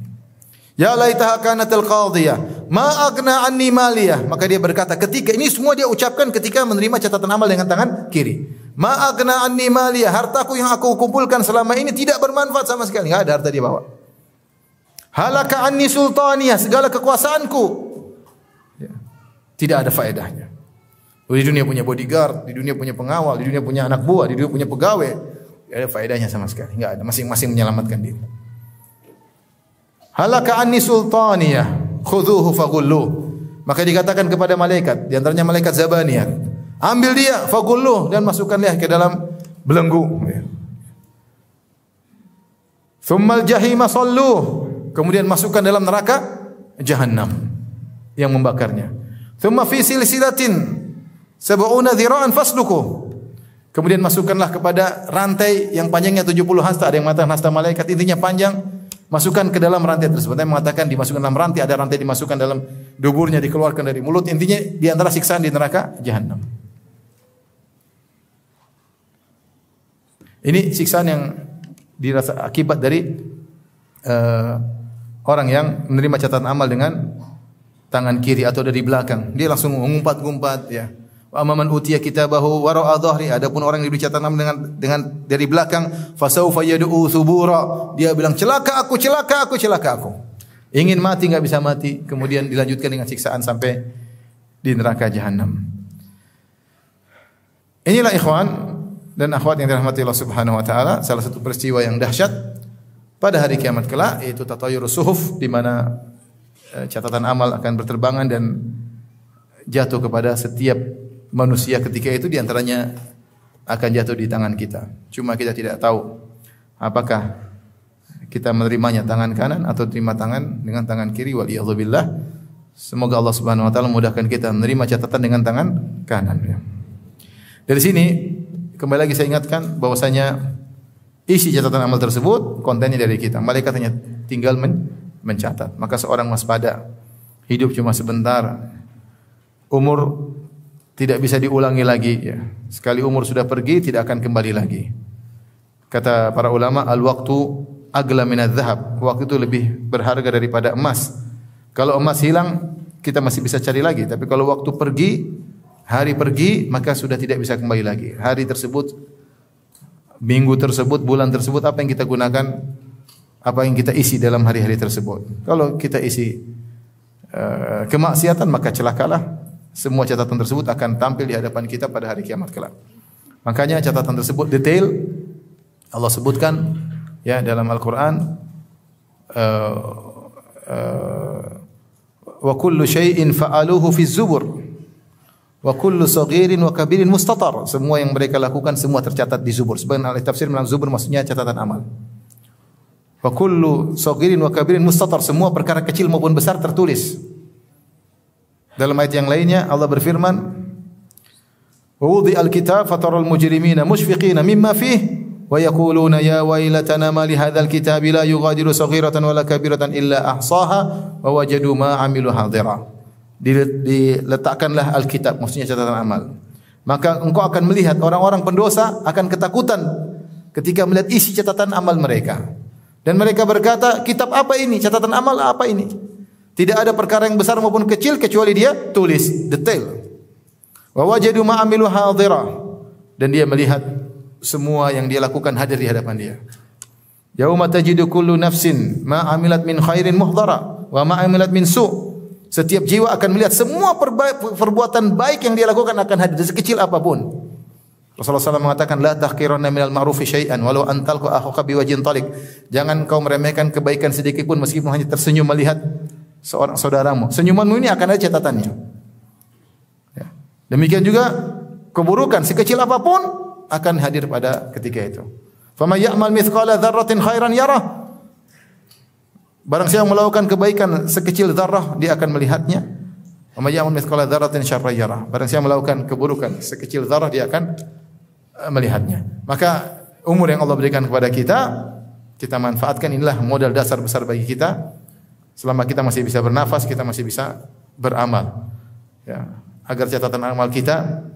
Ya laitaha kanatil qadhiyah, ma aghna anni maliyah. Maka dia berkata ketika ini semua dia ucapkan ketika menerima catatan amal dengan tangan kiri. Ma aghna anni maliyah, hartaku yang aku kumpulkan selama ini tidak bermanfaat sama sekali, enggak ada harta dia bawa. Halaka anni sultaniyah, segala kekuasaanku ya, tidak ada faedahnya. Di dunia punya bodyguard, di dunia punya pengawal, di dunia punya anak buah, di dunia punya pegawai, tidak ada faedahnya sama sekali, enggak ada, masing-masing menyelamatkan diri. Halaka anni sultaniyah, khudhuhu faghulluh. Maka dikatakan kepada malaikat, di antaranya malaikat Zabaniyah, ambil dia, faghulluh, dan masukkanlah ke dalam belenggu. Tsummal jahima salluh, kemudian masukkan dalam neraka jahanam yang membakarnya. Tsumma fi silsilatin sab'una dhira'an fasluquh. Kemudian masukkanlah kepada rantai yang panjangnya 70 hasta, ada yang mengatakan hasta malaikat, intinya panjang. Masukkan ke dalam rantai tersebut. Yang mengatakan dimasukkan dalam rantai, ada rantai dimasukkan dalam duburnya, dikeluarkan dari mulut. Intinya di antara siksaan di neraka jahanam. Ini siksaan yang dirasa akibat dari orang yang menerima catatan amal dengan tangan kiri atau dari belakang. Dia langsung mengumpat-ngumpat ya. Wa amman utiya kitabahu wara'a dhahri. Adapun orang yang diberi catatan dengan dari belakang, fasaufa yad'u subura. Dia bilang celaka aku. Ingin mati enggak bisa mati, kemudian dilanjutkan dengan siksaan sampai di neraka jahanam. Inilah ikhwan dan akhwat yang dirahmati Allah Subhanahu wa taala, salah satu peristiwa yang dahsyat pada hari kiamat kelak, yaitu tatayurus suhuf, di mana catatan amal akan berterbangan dan jatuh kepada setiap manusia ketika itu, di antaranya akan jatuh di tangan kita. Cuma kita tidak tahu apakah kita menerimanya tangan kanan atau terima tangan dengan tangan kiri. Waliyadzubillah. Semoga Allah Subhanahu wa taala memudahkan kita menerima catatan dengan tangan kanan ya. Dari sini kembali lagi saya ingatkan bahwasanya isi catatan amal tersebut kontennya dari kita. Malaikat hanya tinggal mencatat. Maka seorang waspada, hidup cuma sebentar. Umur tidak bisa diulangi lagi ya. Sekali umur sudah pergi tidak akan kembali lagi. Kata para ulama, al-waqtu agla minadz zahab. Waktu itu lebih berharga daripada emas. Kalau emas hilang, kita masih bisa cari lagi, tapi kalau waktu pergi, hari pergi, maka sudah tidak bisa kembali lagi. Hari tersebut, minggu tersebut, bulan tersebut, apa yang kita gunakan, apa yang kita isi dalam hari-hari tersebut. Kalau kita isi kemaksiatan, maka celakalah. Semua catatan tersebut akan tampil di hadapan kita pada hari kiamat kelak. Makanya catatan tersebut detail Allah sebutkan ya dalam Al-Qur'an, wa kullu syai'in fa'aluhu fi zubur wa kullu saghirin wa kabirin mustatar. Semua yang mereka lakukan semua tercatat di zubur. Sebagian ahli tafsir bilang zubur maksudnya catatan amal. Wa kullu saghirin wa kabirin mustatar. Semua perkara kecil maupun besar tertulis. Dalam ayat yang lainnya Allah berfirman, wa wudi al-kitab fataral mujrimina mushfiqina mimma fihi wa yaquluna ya wailatana ma li hadzal kitabi la yughadiru saghiratan wala kabiratan illa ahsaha wa wajadu ma amilu hadira. Diletakkanlah Alkitab, maksudnya catatan amal. Maka engkau akan melihat orang-orang pendosa akan ketakutan ketika melihat isi catatan amal mereka. Dan mereka berkata, kitab apa ini? Catatan amal apa ini? Tidak ada perkara yang besar maupun kecil kecuali dia tulis detail. Wa wajadu ma amilu hadira. Dan dia melihat semua yang dia lakukan hadir di hadapan dia. Yauma tajidu kullu nafsin ma amilat min khairin muhdara wa ma amilat min su'. Setiap jiwa akan melihat semua perbuatan baik yang dia lakukan akan hadir sekecil apapun. Rasulullah SAW mengatakan la tahqiranna minal ma'rufi syai'an walau an talqa akhuka biwajhin taliq. Jangan kau meremehkan kebaikan sedikit pun meskipun hanya tersenyum melihat seorang saudaramu. Senyumanmu ini akan ada catatannya. Ya. Demikian juga keburukan sekecil apapun akan hadir pada ketika itu. Faman ya'mal mithqala dzarratin khairan yarah. Barang siapa melakukan kebaikan sekecil zarrah dia akan melihatnya. Faman ya'mal mithqala dzarratin syarran yarah. Barang siapa melakukan keburukan sekecil zarrah dia akan melihatnya. Maka umur yang Allah berikan kepada kita, kita manfaatkan. Inilah modal dasar besar bagi kita. Selama kita masih bisa bernafas, kita masih bisa beramal. Ya, agar catatan amal kita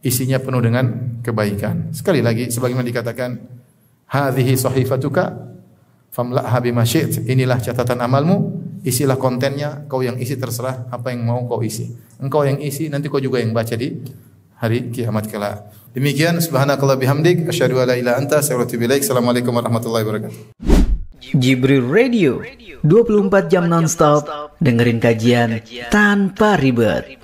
isinya penuh dengan kebaikan. Sekali lagi, sebagaimana dikatakan, hadhihi sahifatuka famla'ha bima syi't. Inilah catatan amalmu, isilah kontennya, kau yang isi terserah apa yang mau kau isi. Engkau yang isi, nanti kau juga yang baca di hari kiamat kelak. Demikian, subhanakallah bihamdik, asyhadu an la ilaha illa anta, astaghfiruka wa atubu ilaik. Assalamualaikum warahmatullahi wabarakatuh. Jibril Radio 24 jam nonstop dengerin kajian tanpa ribet.